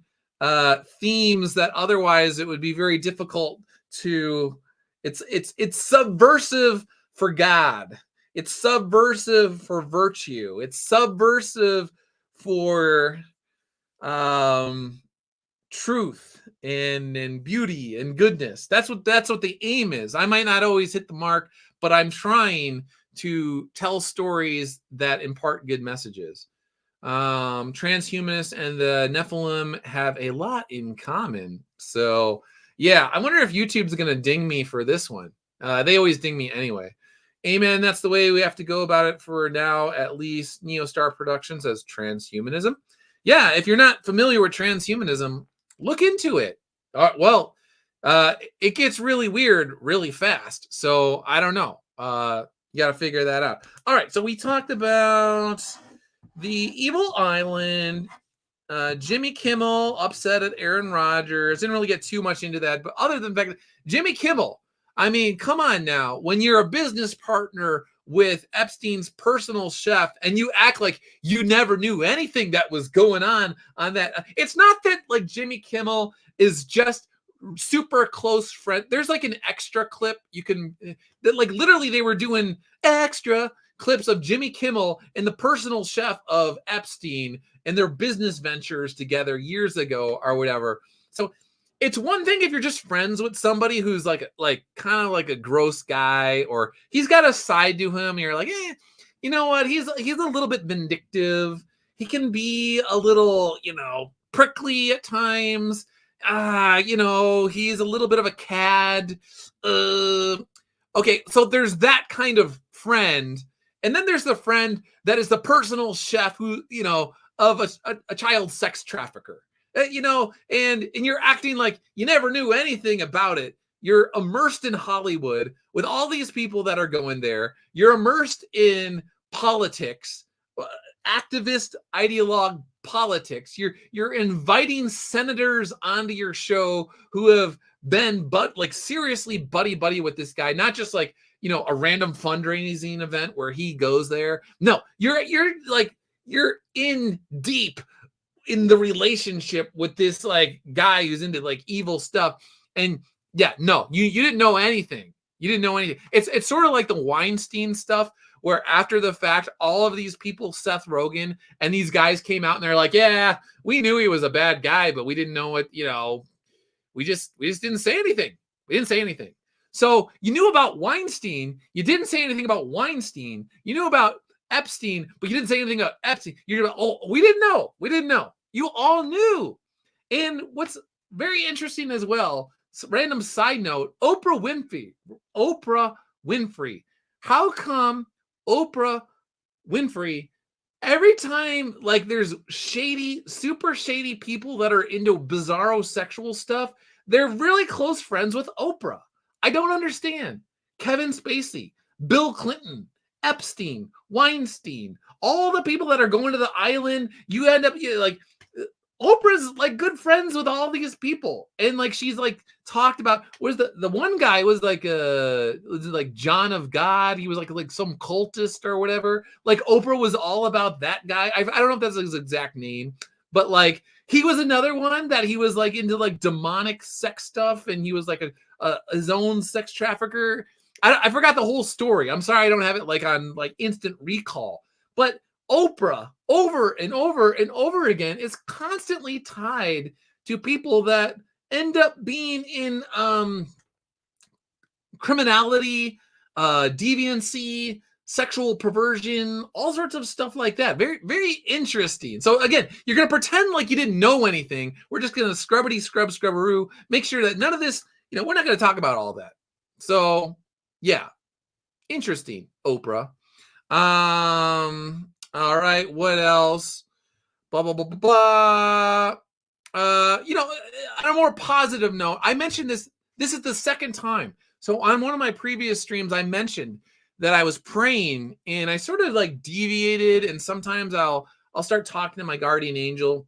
themes that otherwise it would be very difficult to. It's subversive for God. It's subversive for virtue. It's subversive for truth and beauty and goodness. That's what the aim is. I might not always hit the mark, but I'm trying to tell stories that impart good messages. Transhumanists and the Nephilim have a lot in common. So yeah, I wonder if YouTube's gonna ding me for this one. They always ding me anyway. Amen. That's the way we have to go about it for now, at least. Neostar Productions says transhumanism. Yeah, if you're not familiar with transhumanism, look into it. It gets really weird really fast. So I don't know. You got to figure that out. All right. So we talked about the Evil Island, Jimmy Kimmel upset at Aaron Rodgers. Didn't really get too much into that. But other than the fact that Jimmy Kimmel, I mean, come on now. When you're a business partner with Epstein's personal chef and you act like you never knew anything that was going on that. It's not that like Jimmy Kimmel is just super close friend. There's like an extra clip you can that like literally they were doing extra clips of Jimmy Kimmel and the personal chef of Epstein and their business ventures together years ago or whatever. So it's one thing if you're just friends with somebody who's like kind of like a gross guy or he's got a side to him. And you're like, you know what? He's a little bit vindictive. He can be a little, prickly at times. He's a little bit of a cad. Okay, so there's that kind of friend. And then there's the friend that is the personal chef who, of a child sex trafficker, and you're acting like you never knew anything about it. You're immersed in Hollywood with all these people that are going there. You're immersed in politics, activist ideologue politics. You're inviting senators onto your show who have been seriously buddy with this guy, not just like, a random fundraising event where he goes there. No, you're in deep in the relationship with this like guy who's into like evil stuff. And yeah, no, you didn't know anything. You didn't know anything. It's sort of like the Weinstein stuff, where after the fact, all of these people, Seth Rogen and these guys came out and they're like, yeah, we knew he was a bad guy, but we didn't know what, we just didn't say anything. We didn't say anything. So you knew about Weinstein. You didn't say anything about Weinstein. You knew about Epstein, but you didn't say anything about Epstein. You're like, oh, we didn't know. We didn't know. You all knew. And what's very interesting as well, random side note, Oprah Winfrey. How come Oprah Winfrey, every time like there's super shady people that are into bizarro sexual stuff, they're really close friends with Oprah? I don't understand. Kevin Spacey, Bill Clinton, Epstein, Weinstein, all the people that are going to the island, you end up like Oprah's like good friends with all these people. And like she's like talked about, was the one guy was like John of God. He was like some cultist or whatever. Like Oprah was all about that guy. I don't know if that's his exact name, but like he was another one that he was like into like demonic sex stuff, and he was like his own sex trafficker. I forgot the whole story. I'm sorry I don't have it like on like instant recall. But Oprah, over and over and over again, is constantly tied to people that end up being in criminality, deviancy, sexual perversion, all sorts of stuff like that. Very, very interesting. So again, you're going to pretend like you didn't know anything. We're just going to scrubberoo, make sure that none of this, we're not going to talk about all that. So yeah, interesting, Oprah. All right, what else? Blah, blah, blah, blah, blah. On a more positive note, I mentioned this is the second time. So on one of my previous streams, I mentioned that I was praying and I sort of like deviated, and sometimes I'll start talking to my guardian angel.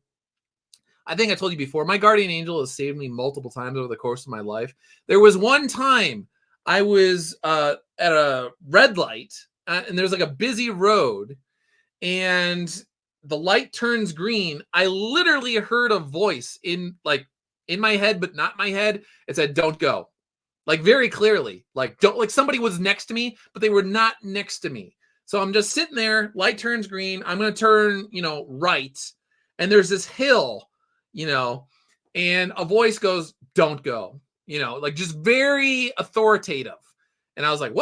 I think I told you before, my guardian angel has saved me multiple times over the course of my life. There was one time I was at a red light, and there's like a busy road, and the light turns green. I literally heard a voice in my head, but not my head. It said, "Don't go." Like very clearly, like don't, like somebody was next to me, but they were not next to me. So I'm just sitting there, light turns green. I'm going to turn, right. And there's this hill, and a voice goes, "Don't go," like just very authoritative. And I was like,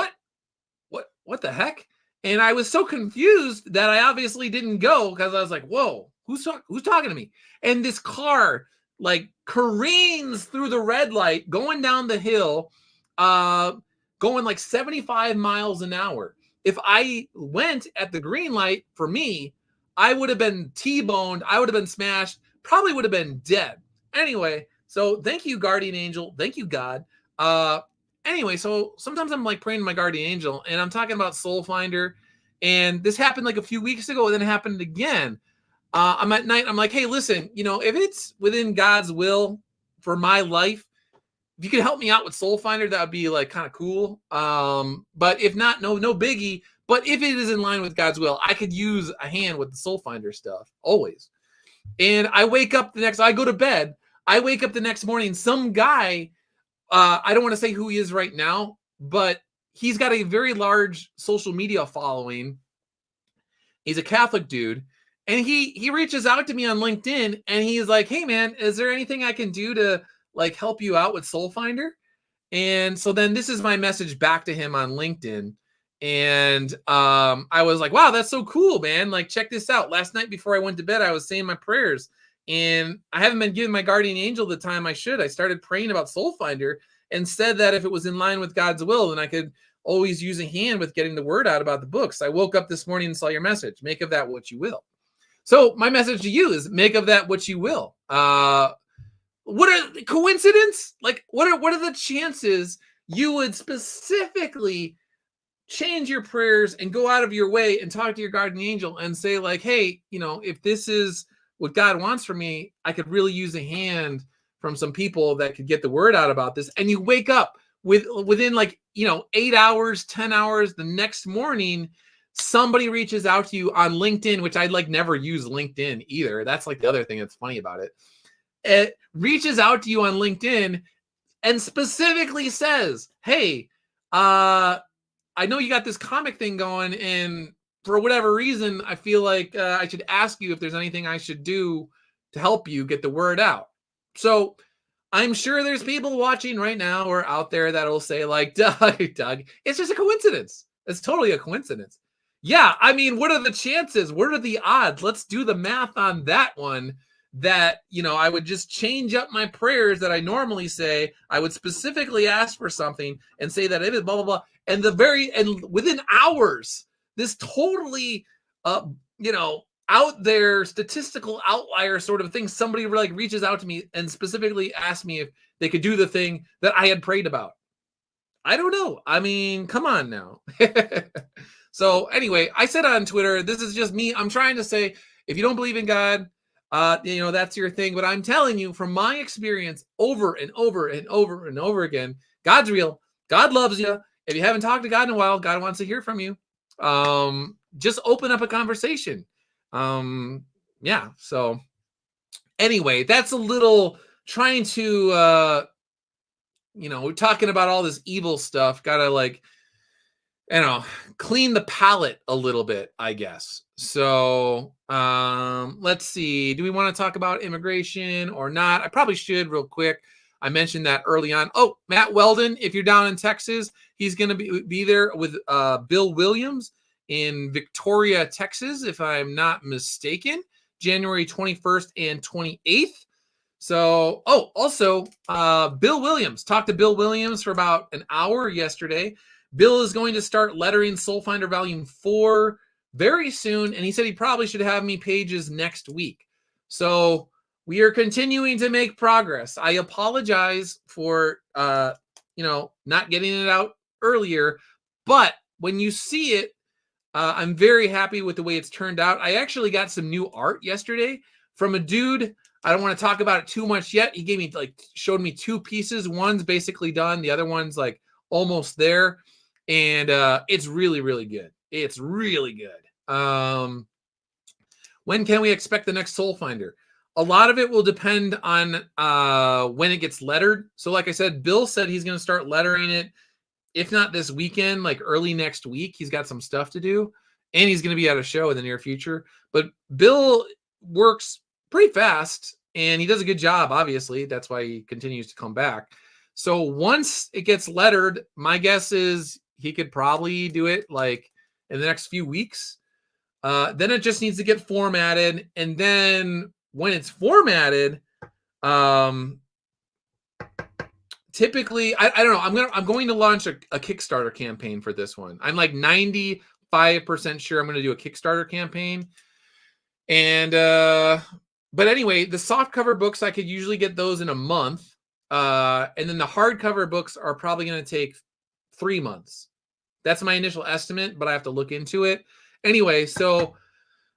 what the heck? And I was so confused that I obviously didn't go, because I was like, whoa, who's talking to me? And this car like careens through the red light going down the hill, going like 75 miles an hour. If I went at the green light, for me, I would have been T-boned. I would have been smashed, probably would have been dead. Anyway, so thank you, guardian angel. Thank you, God. Anyway, so sometimes I'm like praying to my guardian angel, and I'm talking about Soul Finder, and this happened like a few weeks ago, and then it happened again. I'm at night, I'm like, hey, listen, if it's within God's will for my life, if you could help me out with Soul Finder, that would be like kind of cool. But if not, no biggie. But if it is in line with God's will, I could use a hand with the Soul Finder stuff always. And I wake up I go to bed. I wake up the next morning, some guy, I don't want to say who he is right now, but he's got a very large social media following. He's a Catholic dude. And he reaches out to me on LinkedIn, and he's like, hey man, is there anything I can do to like help you out with Soul Finder? And so then this is my message back to him on LinkedIn. And I was like, wow, that's so cool, man. Like, check this out. Last night before I went to bed, I was saying my prayers, and I haven't been giving my guardian angel the time I should. I started praying about Soul Finder and said that if it was in line with God's will, then I could always use a hand with getting the word out about the books. I woke up this morning and saw your message. Make of that what you will. So my message to you is make of that what you will. What are coincidence? Like what are the chances you would specifically change your prayers and go out of your way and talk to your guardian angel and say like, hey, if this is what God wants for me, I could really use a hand from some people that could get the word out about this. And you wake up within 8 hours, 10 hours, the next morning, somebody reaches out to you on LinkedIn, which I'd never use LinkedIn either. That's the other thing that's funny about it. It reaches out to you on LinkedIn and specifically says, hey, I know you got this comic thing going, and for whatever reason, I feel like I should ask you if there's anything I should do to help you get the word out. So I'm sure there's people watching right now or out there that'll say Doug, it's just a coincidence. It's totally a coincidence. Yeah, I mean, what are the chances? What are the odds? Let's do the math on that one. That, I would just change up my prayers that I normally say. I would specifically ask for something and say that it is blah, blah, blah. And within hours, this totally, out there statistical outlier sort of thing, somebody reaches out to me and specifically asks me if they could do the thing that I had prayed about. I don't know. I mean, come on now. So anyway, I said on Twitter, this is just me. I'm trying to say, if you don't believe in God, that's your thing. But I'm telling you from my experience over and over and over and over again, God's real. God loves you. If you haven't talked to God in a while, God wants to hear from you. Just open up a conversation. Yeah. So anyway, that's a little trying to, we're talking about all this evil stuff. Gotta clean the palate a little bit, I guess. So let's see. Do we want to talk about immigration or not? I probably should real quick. I mentioned that early on. Oh, Matt Weldon, if you're down in Texas, he's going to be there with Bill Williams in Victoria, Texas, if I'm not mistaken, January 21st and 28th. So, also, Bill Williams. Talked to Bill Williams for about an hour yesterday. Bill is going to start lettering Soul Finder Volume 4 very soon, and he said he probably should have me pages next week. So we are continuing to make progress. I apologize for, not getting it out earlier, but when you see it, I'm very happy with the way it's turned out. I actually got some new art yesterday from a dude. I don't want to talk about it too much yet. He gave me showed me 2 pieces. One's basically done. The other one's almost there. And it's really, really good. It's really good. When can we expect the next Soul Finder? A lot of it will depend on when it gets lettered. So like I said, Bill said he's going to start lettering it, if not this weekend, early next week. He's got some stuff to do, and he's going to be at a show in the near future. But Bill works pretty fast, and he does a good job, obviously. That's why he continues to come back. So once it gets lettered, my guess is he could probably do it in the next few weeks. Then it just needs to get formatted. And then when it's formatted, typically, I don't know. I'm going to launch a Kickstarter campaign for this one. I'm 95% sure I'm going to do a Kickstarter campaign. And, but anyway, the softcover books, I could usually get those in a month. And then the hardcover books are probably going to take 3 months. That's my initial estimate, but I have to look into it. Anyway, so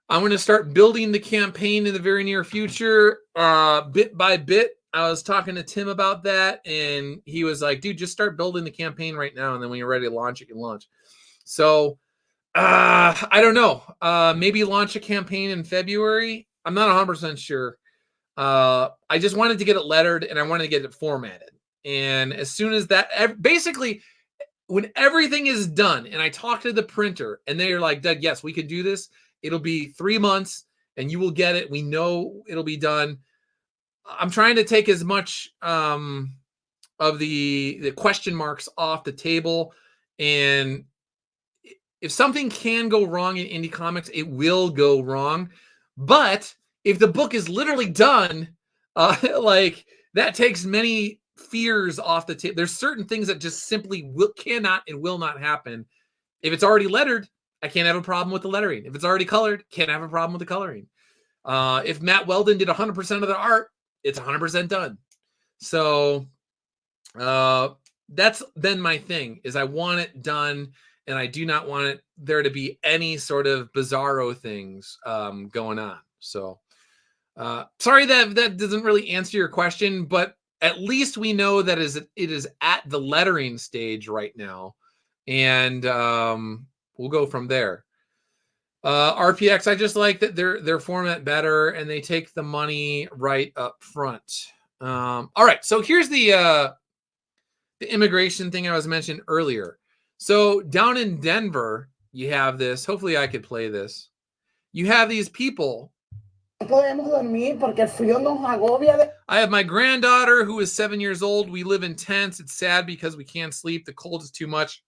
I'm going to start building the campaign in the very near future, bit by bit. I was talking to Tim about that, and he was like, dude, just start building the campaign right now, and then when you're ready to launch, you can launch. So I don't know. Maybe launch a campaign in February. I'm not 100% sure. I just wanted to get it lettered, and I wanted to get it formatted. And as soon as that, basically, when everything is done, and I talk to the printer, and they're like, Doug, yes, we could do this. It'll be 3 months, and you will get it. We know it'll be done. I'm trying to take as much of the question marks off the table. And if something can go wrong in indie comics, it will go wrong. But if the book is literally done, that takes many fears off the table. There's certain things that just simply cannot and will not happen. If it's already lettered, I can't have a problem with the lettering. If it's already colored, can't have a problem with the coloring. If Matt Weldon did 100% of the art, it's 100% done. So that's been my thing, is I want it done, and I do not want there to be any sort of bizarro things going on. So sorry that doesn't really answer your question, but at least we know that it is at the lettering stage right now, and we'll go from there. RPX, I just like that their format better, and they take the money right up front. All right, so here's the immigration thing I was mentioning earlier. So down in Denver, you have this. Hopefully, I could play this. You have these people. I have my granddaughter who is 7 years old. We live in tents. It's sad because we can't sleep. The cold is too much.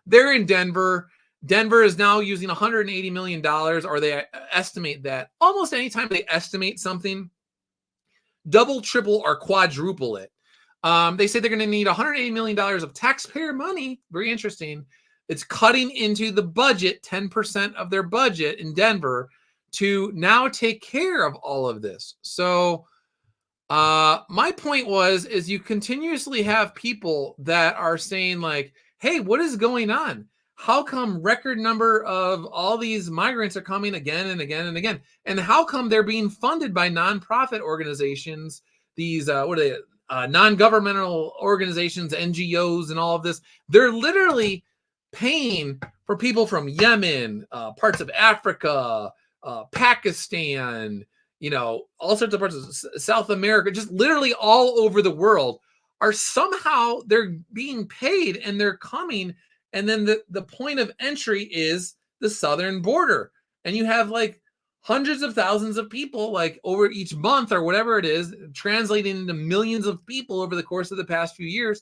They're in Denver. Denver is now using $180 million, or they estimate that. Almost anytime they estimate something, double, triple, or quadruple it. They say they're going to need $180 million of taxpayer money. Very interesting. It's cutting into the budget, 10% of their budget in Denver, to now take care of all of this. So my point is you continuously have people that are saying like, hey, what is going on? How come record number of all these migrants are coming again and again and again? And how come they're being funded by nonprofit organizations, these, non-governmental organizations, NGOs, and all of this? They're literally paying for people from Yemen, parts of Africa, Pakistan, all sorts of parts of South America, just literally all over the world, are somehow they're being paid and they're coming. And then the point of entry is the southern border. And you have like hundreds of thousands of people like over each month or whatever it is, translating into millions of people over the course of the past few years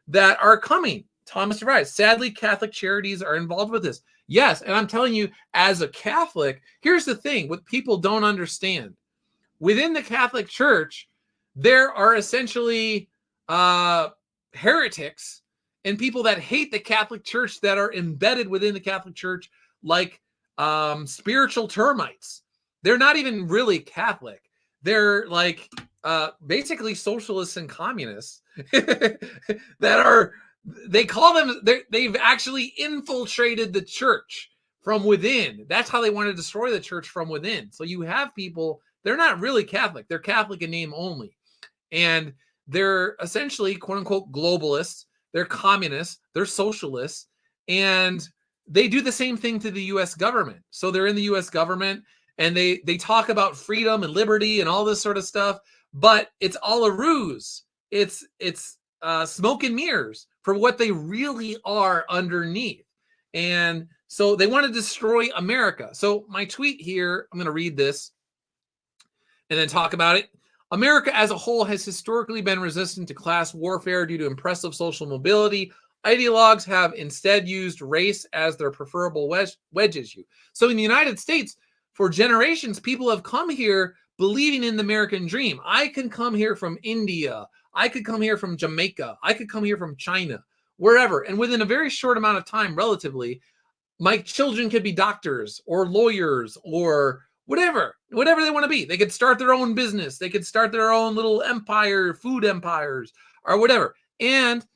that are coming. Thomas DeVries. Sadly, Catholic charities are involved with this. Yes, and I'm telling you, as a Catholic, here's the thing, what people don't understand. Within the Catholic Church, there are essentially heretics and people that hate the Catholic Church that are embedded within the Catholic Church like spiritual termites. They're not even really Catholic. They're like basically socialists and communists that are, they call them, they've actually infiltrated the church from within. That's how they want to destroy the church from within. So you have people, they're not really Catholic. They're Catholic in name only. And they're essentially, quote unquote, globalists. They're communists. They're socialists. And they do the same thing to the U.S. government. So they're in the U.S. government and they talk about freedom and liberty and all this sort of stuff, but it's all a ruse. It's smoke and mirrors for what they really are underneath. And so they want to destroy America. So my tweet here, I'm going to read this and then talk about it. America as a whole has historically been resistant to class warfare due to impressive social mobility. Ideologues have instead used race as their preferable wedge issue. So in the United States, for generations, people have come here believing in the American dream. I can come here from India. I could come here from Jamaica. I could come here from China, wherever. And within a very short amount of time, relatively, my children could be doctors or lawyers or whatever they want to be. They could start their own business. They could start their own little empire, food empires or whatever. And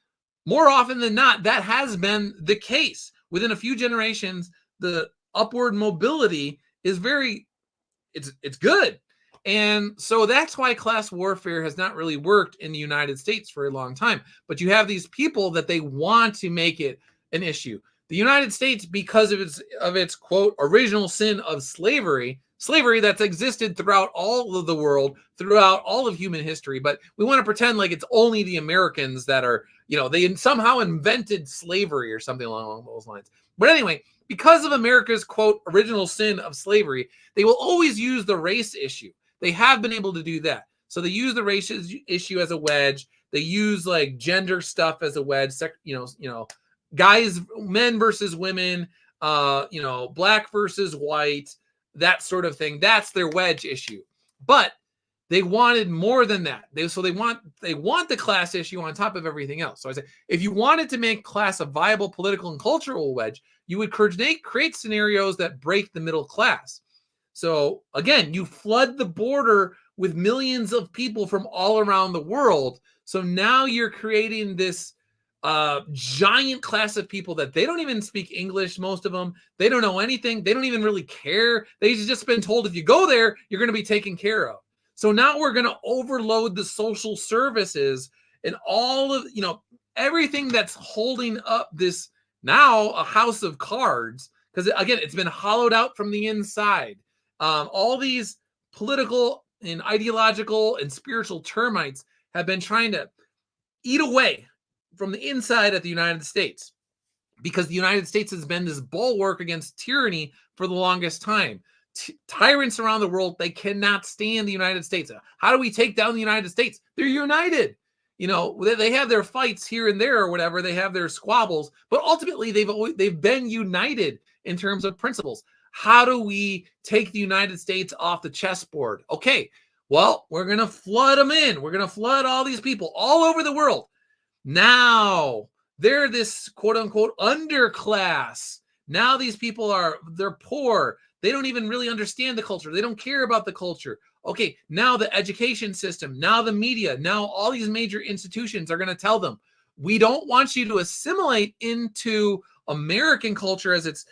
more often than not, that has been the case. Within a few generations, the upward mobility is it's good. And so that's why class warfare has not really worked in the United States for a long time. But you have these people that they want to make it an issue. The United States, because of its quote original sin of slavery that's existed throughout all of the world, throughout all of human history, but we want to pretend like it's only the Americans that are, they somehow invented slavery or something along those lines. But anyway, because of America's quote original sin of slavery, they will always use the race issue. They have been able to do that. So they use the race issue as a wedge. They use like gender stuff as a wedge, guys, men versus women, black versus white, that sort of thing. That's their wedge issue. But They wanted more than that. They want the class issue on top of everything else. So I say, if you wanted to make class a viable political and cultural wedge, you would create scenarios that break the middle class. So again, you flood the border with millions of people from all around the world. So now you're creating this giant class of people that they don't even speak English, most of them. They don't know anything. They don't even really care. They've just been told if you go there, you're going to be taken care of. So now we're going to overload the social services and all of, everything that's holding up this now a house of cards. Because again, it's been hollowed out from the inside. All these political and ideological and spiritual termites have been trying to eat away from the inside at the United States, because the United States has been this bulwark against tyranny for the longest time. Tyrants around the world, they cannot stand the United States. How do we take down the United States? They're united. They have their fights here and there or whatever. They have their squabbles, but ultimately they've been united in terms of principles. How do we take the United States off the chessboard? Okay, well, we're going to flood them in. We're going to flood all these people all over the world. Now they're this quote unquote underclass. Now these people they're poor. They don't even really understand the culture. They don't care about the culture. Okay, now the education system, now the media, now all these major institutions are going to tell them, we don't want you to assimilate into American culture as it's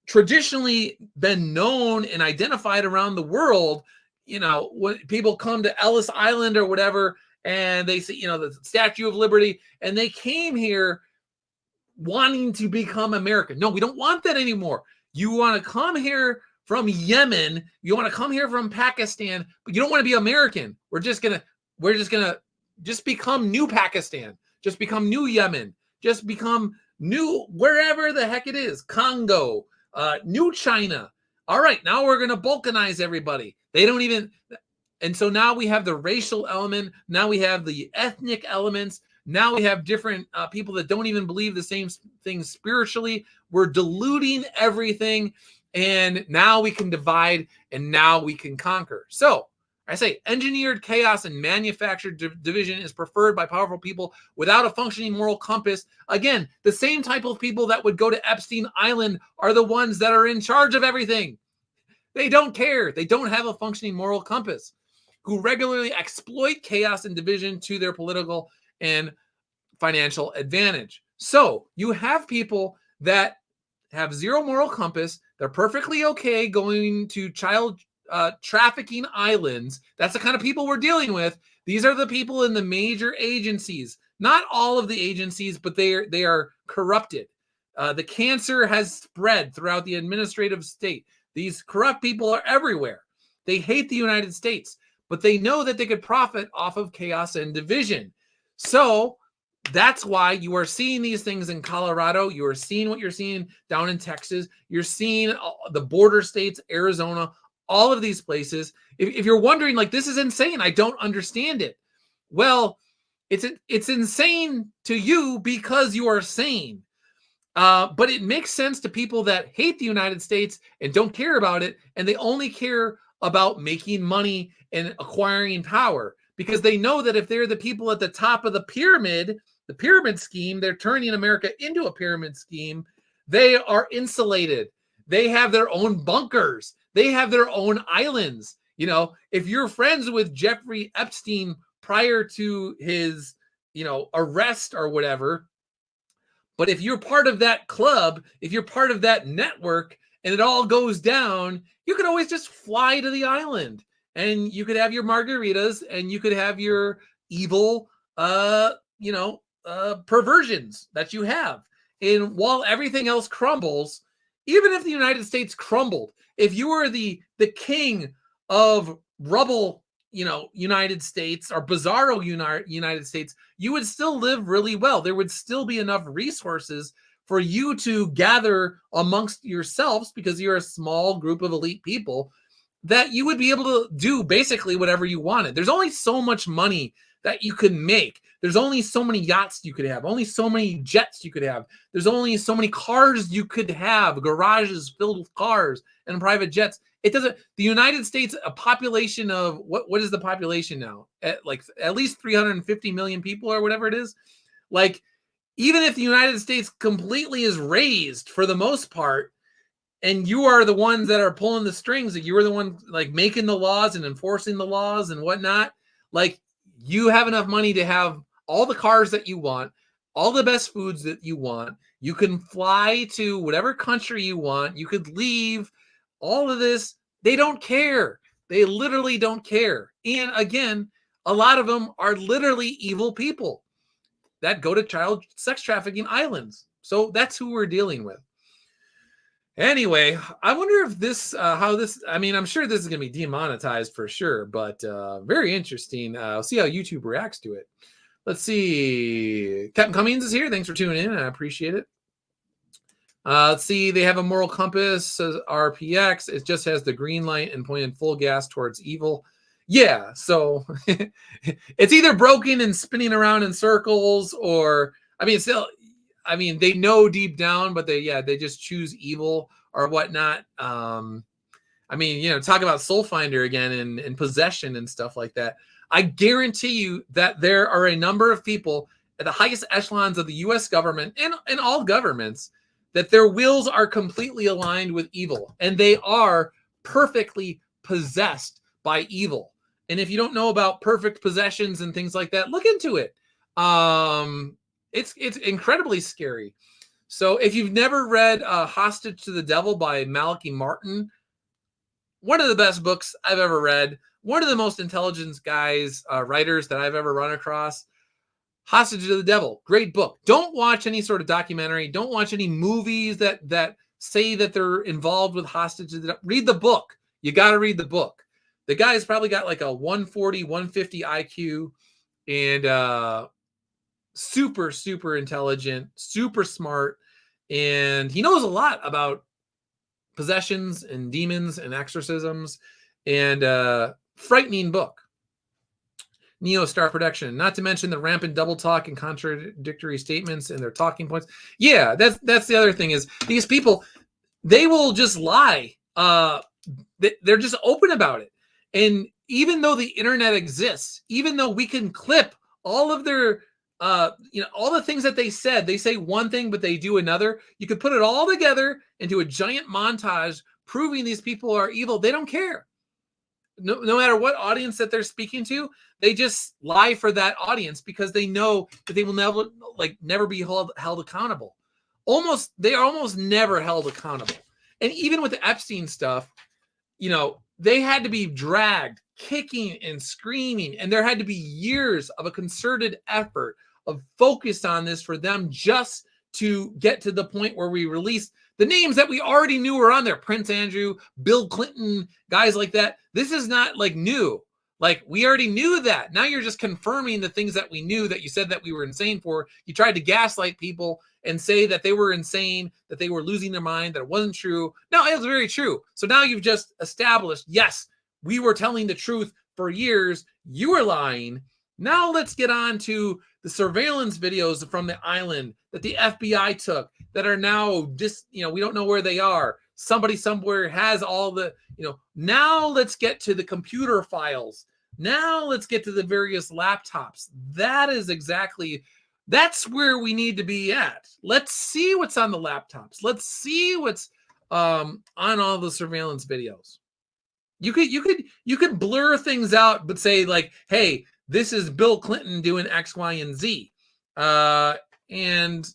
traditionally been known and identified around the world. When people come to Ellis Island or whatever, and they see, the Statue of Liberty, and they came here wanting to become American. No, we don't want that anymore. You want to come here from Yemen, you want to come here from Pakistan, but you don't want to be American. We're just gonna become new Pakistan, just become new Yemen, just become new wherever the heck it is, Congo, new China. All right, now we're gonna balkanize everybody. They don't even. And so now we have the racial element. Now we have the ethnic elements. Now we have different people that don't even believe the same things spiritually. We're diluting everything. And now we can divide, and now we can conquer. So I say engineered chaos and manufactured division is preferred by powerful people without a functioning moral compass. Again, the same type of people that would go to Epstein Island are the ones that are in charge of everything. They don't care. They don't have a functioning moral compass, who regularly exploit chaos and division to their political and financial advantage. So you have people that have zero moral compass. They're perfectly okay going to child trafficking islands. That's the kind of people we're dealing with. These are the people in the major agencies. Not all of the agencies, but they are corrupted. The cancer has spread throughout the administrative state. These corrupt people are everywhere. They hate the United States, but they know that they could profit off of chaos and division. So that's why you are seeing these things in Colorado. You are seeing what you're seeing down in Texas. You're seeing the border states, Arizona, all of these places. If you're wondering, like, this is insane, I don't understand it. Well, it's insane to you because you are sane. But it makes sense to people that hate the United States and don't care about it, and they only care about making money and acquiring power, because they know that if they're the people at the top of the pyramid scheme, they're turning America into a pyramid scheme. They are insulated. They have their own bunkers. They have their own islands. If you're friends with Jeffrey Epstein prior to his, arrest or whatever, but if you're part of that club, if you're part of that network and it all goes down, you could always just fly to the island and you could have your margaritas and you could have your evil, perversions that you have. And while everything else crumbles, even if the United States crumbled, if you were the king of rubble, United States or bizarro United States, you would still live really well. There would still be enough resources for you to gather amongst yourselves, because you're a small group of elite people, that you would be able to do basically whatever you wanted. There's only so much money that you could make. There's only so many yachts you could have, only so many jets you could have. There's only so many cars you could have, garages filled with cars and private jets. It doesn't. The United States, a population of what is the population now? At least 350 million people or whatever it is. Like, even if the United States completely is raised for the most part, and you are the ones that are pulling the strings, that you are the one like making the laws and enforcing the laws and whatnot, like you have enough money to have all the cars that you want, all the best foods that you want. You can fly to whatever country you want. You could leave. All of this, they don't care. They literally don't care. And again, a lot of them are literally evil people that go to child sex trafficking islands. So that's who we're dealing with. Anyway, I wonder if this, I mean, I'm sure this is going to be demonetized for sure, but very interesting. I'll see how YouTube reacts to it. Let's see. Captain Cummings is here. Thanks for tuning in. I appreciate it. Let's see. They have a moral compass, says RPX. It just has the green light and pointed full gas towards evil. Yeah, so it's either broken and spinning around in circles, or I mean, still, I mean, they know deep down, but they just choose evil or whatnot. I mean, you know, talk about Soul Finder again and possession and stuff like that. I guarantee you that there are a number of people at the highest echelons of the U.S. government and all governments that their wills are completely aligned with evil, and they are perfectly possessed by evil. And if you don't know about perfect possessions and things like that, look into it. It's incredibly scary. So if you've never read Hostage to the Devil by Malachi Martin, one of the best books I've ever read, one of the most intelligent writers that I've ever run across. Hostage to the Devil, great book. Don't watch any sort of documentary. Don't watch any movies that say that they're involved with hostage to the devil. Read the book. You got to read the book. The guy's probably got like a 140, 150 IQ, and super, super intelligent, super smart, and he knows a lot about possessions and demons and exorcisms, and frightening book. Neo Star Production, not to mention the rampant double talk and contradictory statements and their talking points. Yeah, that's the other thing is these people, they will just lie. They're just open about it. And even though the internet exists, even though we can clip all of their, all the things that they say one thing, but they do another. You could put it all together into a giant montage proving these people are evil. They don't care. No matter what audience that they're speaking to, they just lie for that audience because they know that they will never be held accountable. They are almost never held accountable. And even with the Epstein stuff, they had to be dragged, kicking and screaming, and there had to be years of a concerted effort of focus on this for them just to get to the point where we released the names that we already knew were on there. Prince Andrew, Bill Clinton, guys like that. This is not like new. Like, we already knew that. Now you're just confirming the things that we knew that you said that we were insane for. You tried to gaslight people and say that they were insane, that they were losing their mind, that it wasn't true. No, it was very true. So now you've just established, yes, we were telling the truth for years. You were lying. Now let's get on to the surveillance videos from the island that the FBI took that are now we don't know where they are. Somebody somewhere has all the, now let's get to the computer files. Now let's get to the various laptops. That's where we need to be at. Let's see what's on the laptops. Let's see what's on all the surveillance videos. You could blur things out, but say like, hey, this is Bill Clinton doing X, Y, and Z. And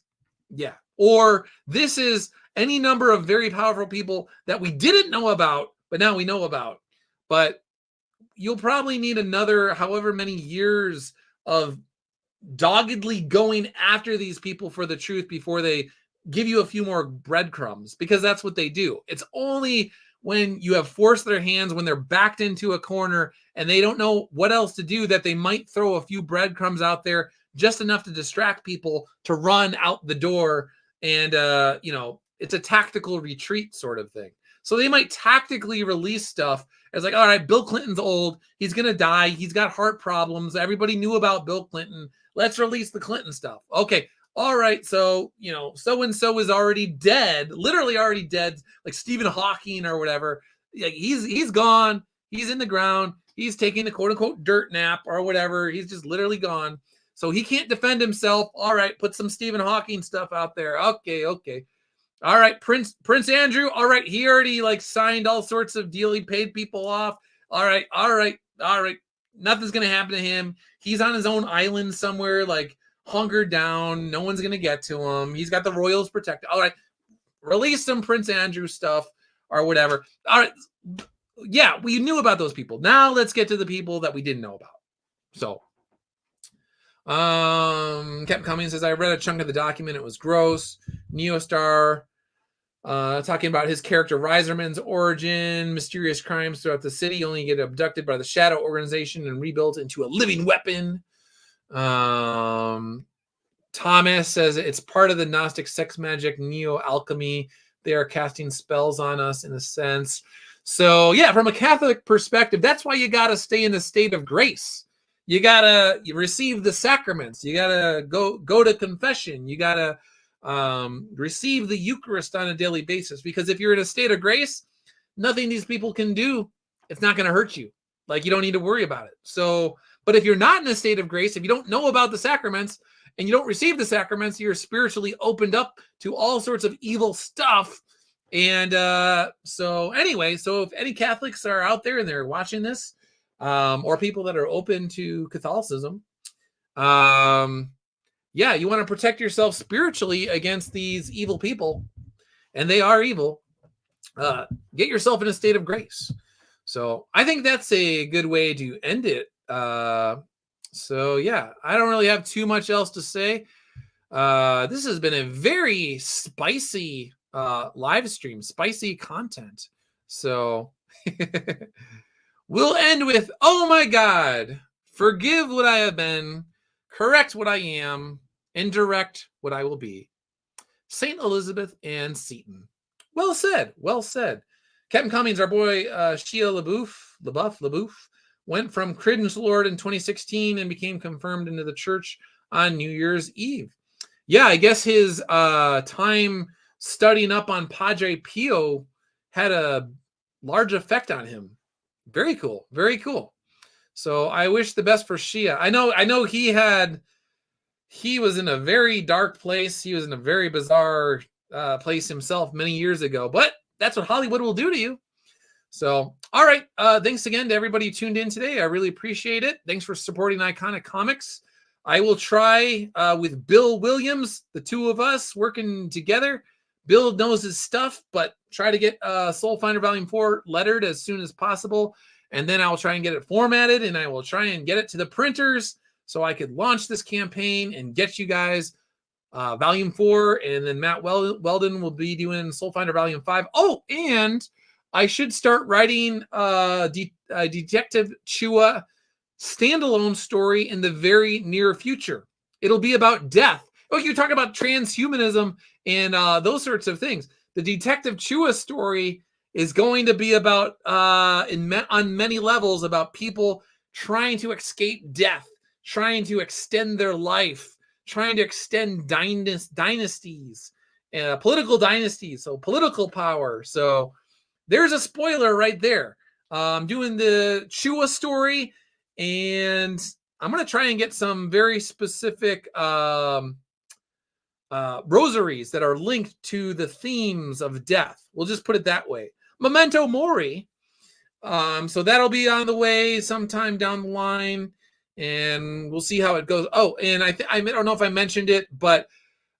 yeah, or this is any number of very powerful people that we didn't know about, but now we know about. But you'll probably need another however many years of doggedly going after these people for the truth before they give you a few more breadcrumbs, because that's what they do. It's only when you have forced their hands, when they're backed into a corner and they don't know what else to do, that they might throw a few breadcrumbs out there, just enough to distract people to run out the door. And, it's a tactical retreat sort of thing. So they might tactically release stuff as like, all right, Bill Clinton's old. He's going to die. He's got heart problems. Everybody knew about Bill Clinton. Let's release the Clinton stuff. Okay. All right. So, so-and-so is already dead, literally already dead, like Stephen Hawking or whatever. He's gone. He's in the ground. He's taking a quote unquote dirt nap or whatever. He's just literally gone. So he can't defend himself. All right, put some Stephen Hawking stuff out there. Okay. All right, Prince Andrew. All right, he already like signed all sorts of deal. He paid people off. All right. Nothing's gonna happen to him. He's on his own island somewhere, like hunkered down. No one's gonna get to him. He's got the royals protected. All right, release some Prince Andrew stuff or whatever. All right, yeah, we knew about those people. Now let's get to the people that we didn't know about. So, Captain Cummings says, I read a chunk of the document. It was gross. Neostar, talking about his character Reiserman's origin, mysterious crimes throughout the city, only get abducted by the Shadow Organization and rebuilt into a living weapon. Thomas says it's part of the Gnostic sex magic neo-alchemy. They are casting spells on us in a sense. So, yeah, from a Catholic perspective, that's why you got to stay in the state of grace. You got to receive the sacraments. You got to go to confession. You got to receive the Eucharist on a daily basis. Because if you're in a state of grace, nothing these people can do, it's not going to hurt you. Like, you don't need to worry about it. So, but if you're not in a state of grace, if you don't know about the sacraments and you don't receive the sacraments, you're spiritually opened up to all sorts of evil stuff. And so anyway, so if any Catholics are out there and they're watching this, or people that are open to Catholicism, yeah, you want to protect yourself spiritually against these evil people, and they are evil. Get yourself in a state of grace. So I think that's a good way to end it. So yeah, I don't really have too much else to say. This has been a very spicy live stream, spicy content. So we'll end with, oh my God, forgive what I have been, correct what I am, and direct what I will be. St. Elizabeth Ann Seton. Well said. Well said. Captain Cummings, our boy Shia LaBeouf, went from Cringe Lord in 2016 and became confirmed into the church on New Year's Eve. Yeah, I guess his time studying up on Padre Pio had a large effect on him. Very cool. Very cool. So I wish the best for Shia. I know he was in a very dark place. He was in a very bizarre place himself many years ago, but that's what Hollywood will do to you. So, all right. Thanks again to everybody who tuned in today. I really appreciate it. Thanks for supporting Iconic Comics. I will try with Bill Williams, the two of us working together. Bill knows his stuff, but try to get Soul Finder Volume 4 lettered as soon as possible. And then I will try and get it formatted, and I will try and get it to the printers so I could launch this campaign and get you guys Volume 4. And then Matt Weldon will be doing Soul Finder Volume 5. Oh, and I should start writing Detective Chua standalone story in the very near future. It'll be about death. Oh, you're talking about transhumanism and those sorts of things. The Detective Chua story is going to be about, on many levels, about people trying to escape death, trying to extend their life, trying to extend dynasties, political dynasties, so political power. So there's a spoiler right there. I'm doing the Chua story, and I'm going to try and get some very specific rosaries that are linked to the themes of death. We'll just put it that way. Memento Mori. So that'll be on the way sometime down the line, and we'll see how it goes. Oh, and I don't know if I mentioned it, but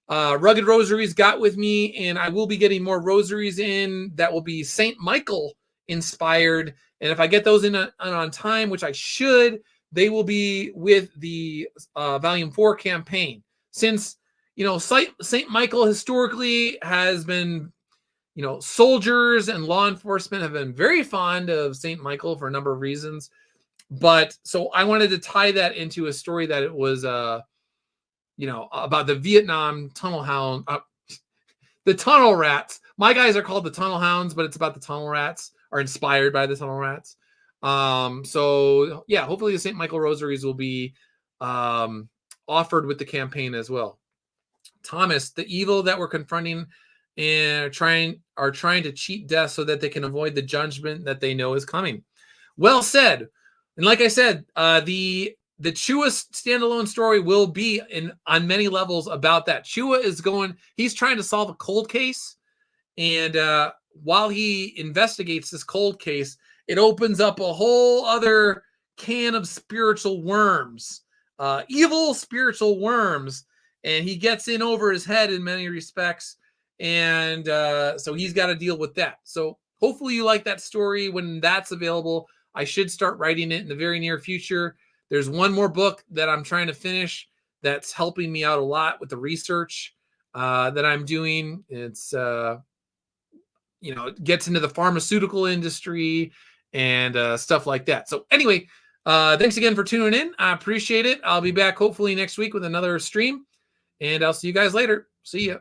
Rugged Rosaries got with me, and I will be getting more rosaries in that will be St. Michael inspired. And if I get those in on time, which I should, they will be with the Volume 4 campaign. Since, St. Michael historically has been, soldiers and law enforcement have been very fond of St. Michael for a number of reasons. But so I wanted to tie that into a story that it was, about the Vietnam tunnel hound, the tunnel rats. My guys are called the tunnel hounds, but it's about the tunnel rats, are inspired by the tunnel rats. So yeah, hopefully the St. Michael rosaries will be offered with the campaign as well. Thomas, the evil that we're confronting and are trying to cheat death so that they can avoid the judgment that they know is coming. Well said. And like I said, the Chua standalone story will be on many levels about that. Chua he's trying to solve a cold case, and while he investigates this cold case, it opens up a whole other can of spiritual worms, evil spiritual worms, and he gets in over his head in many respects. And so he's got to deal with that. So hopefully you like that story when that's available. I should start writing it in the very near future. There's one more book that I'm trying to finish that's helping me out a lot with the research that I'm doing. It's, it gets into the pharmaceutical industry and stuff like that. So anyway, thanks again for tuning in. I appreciate it. I'll be back hopefully next week with another stream, and I'll see you guys later. See ya.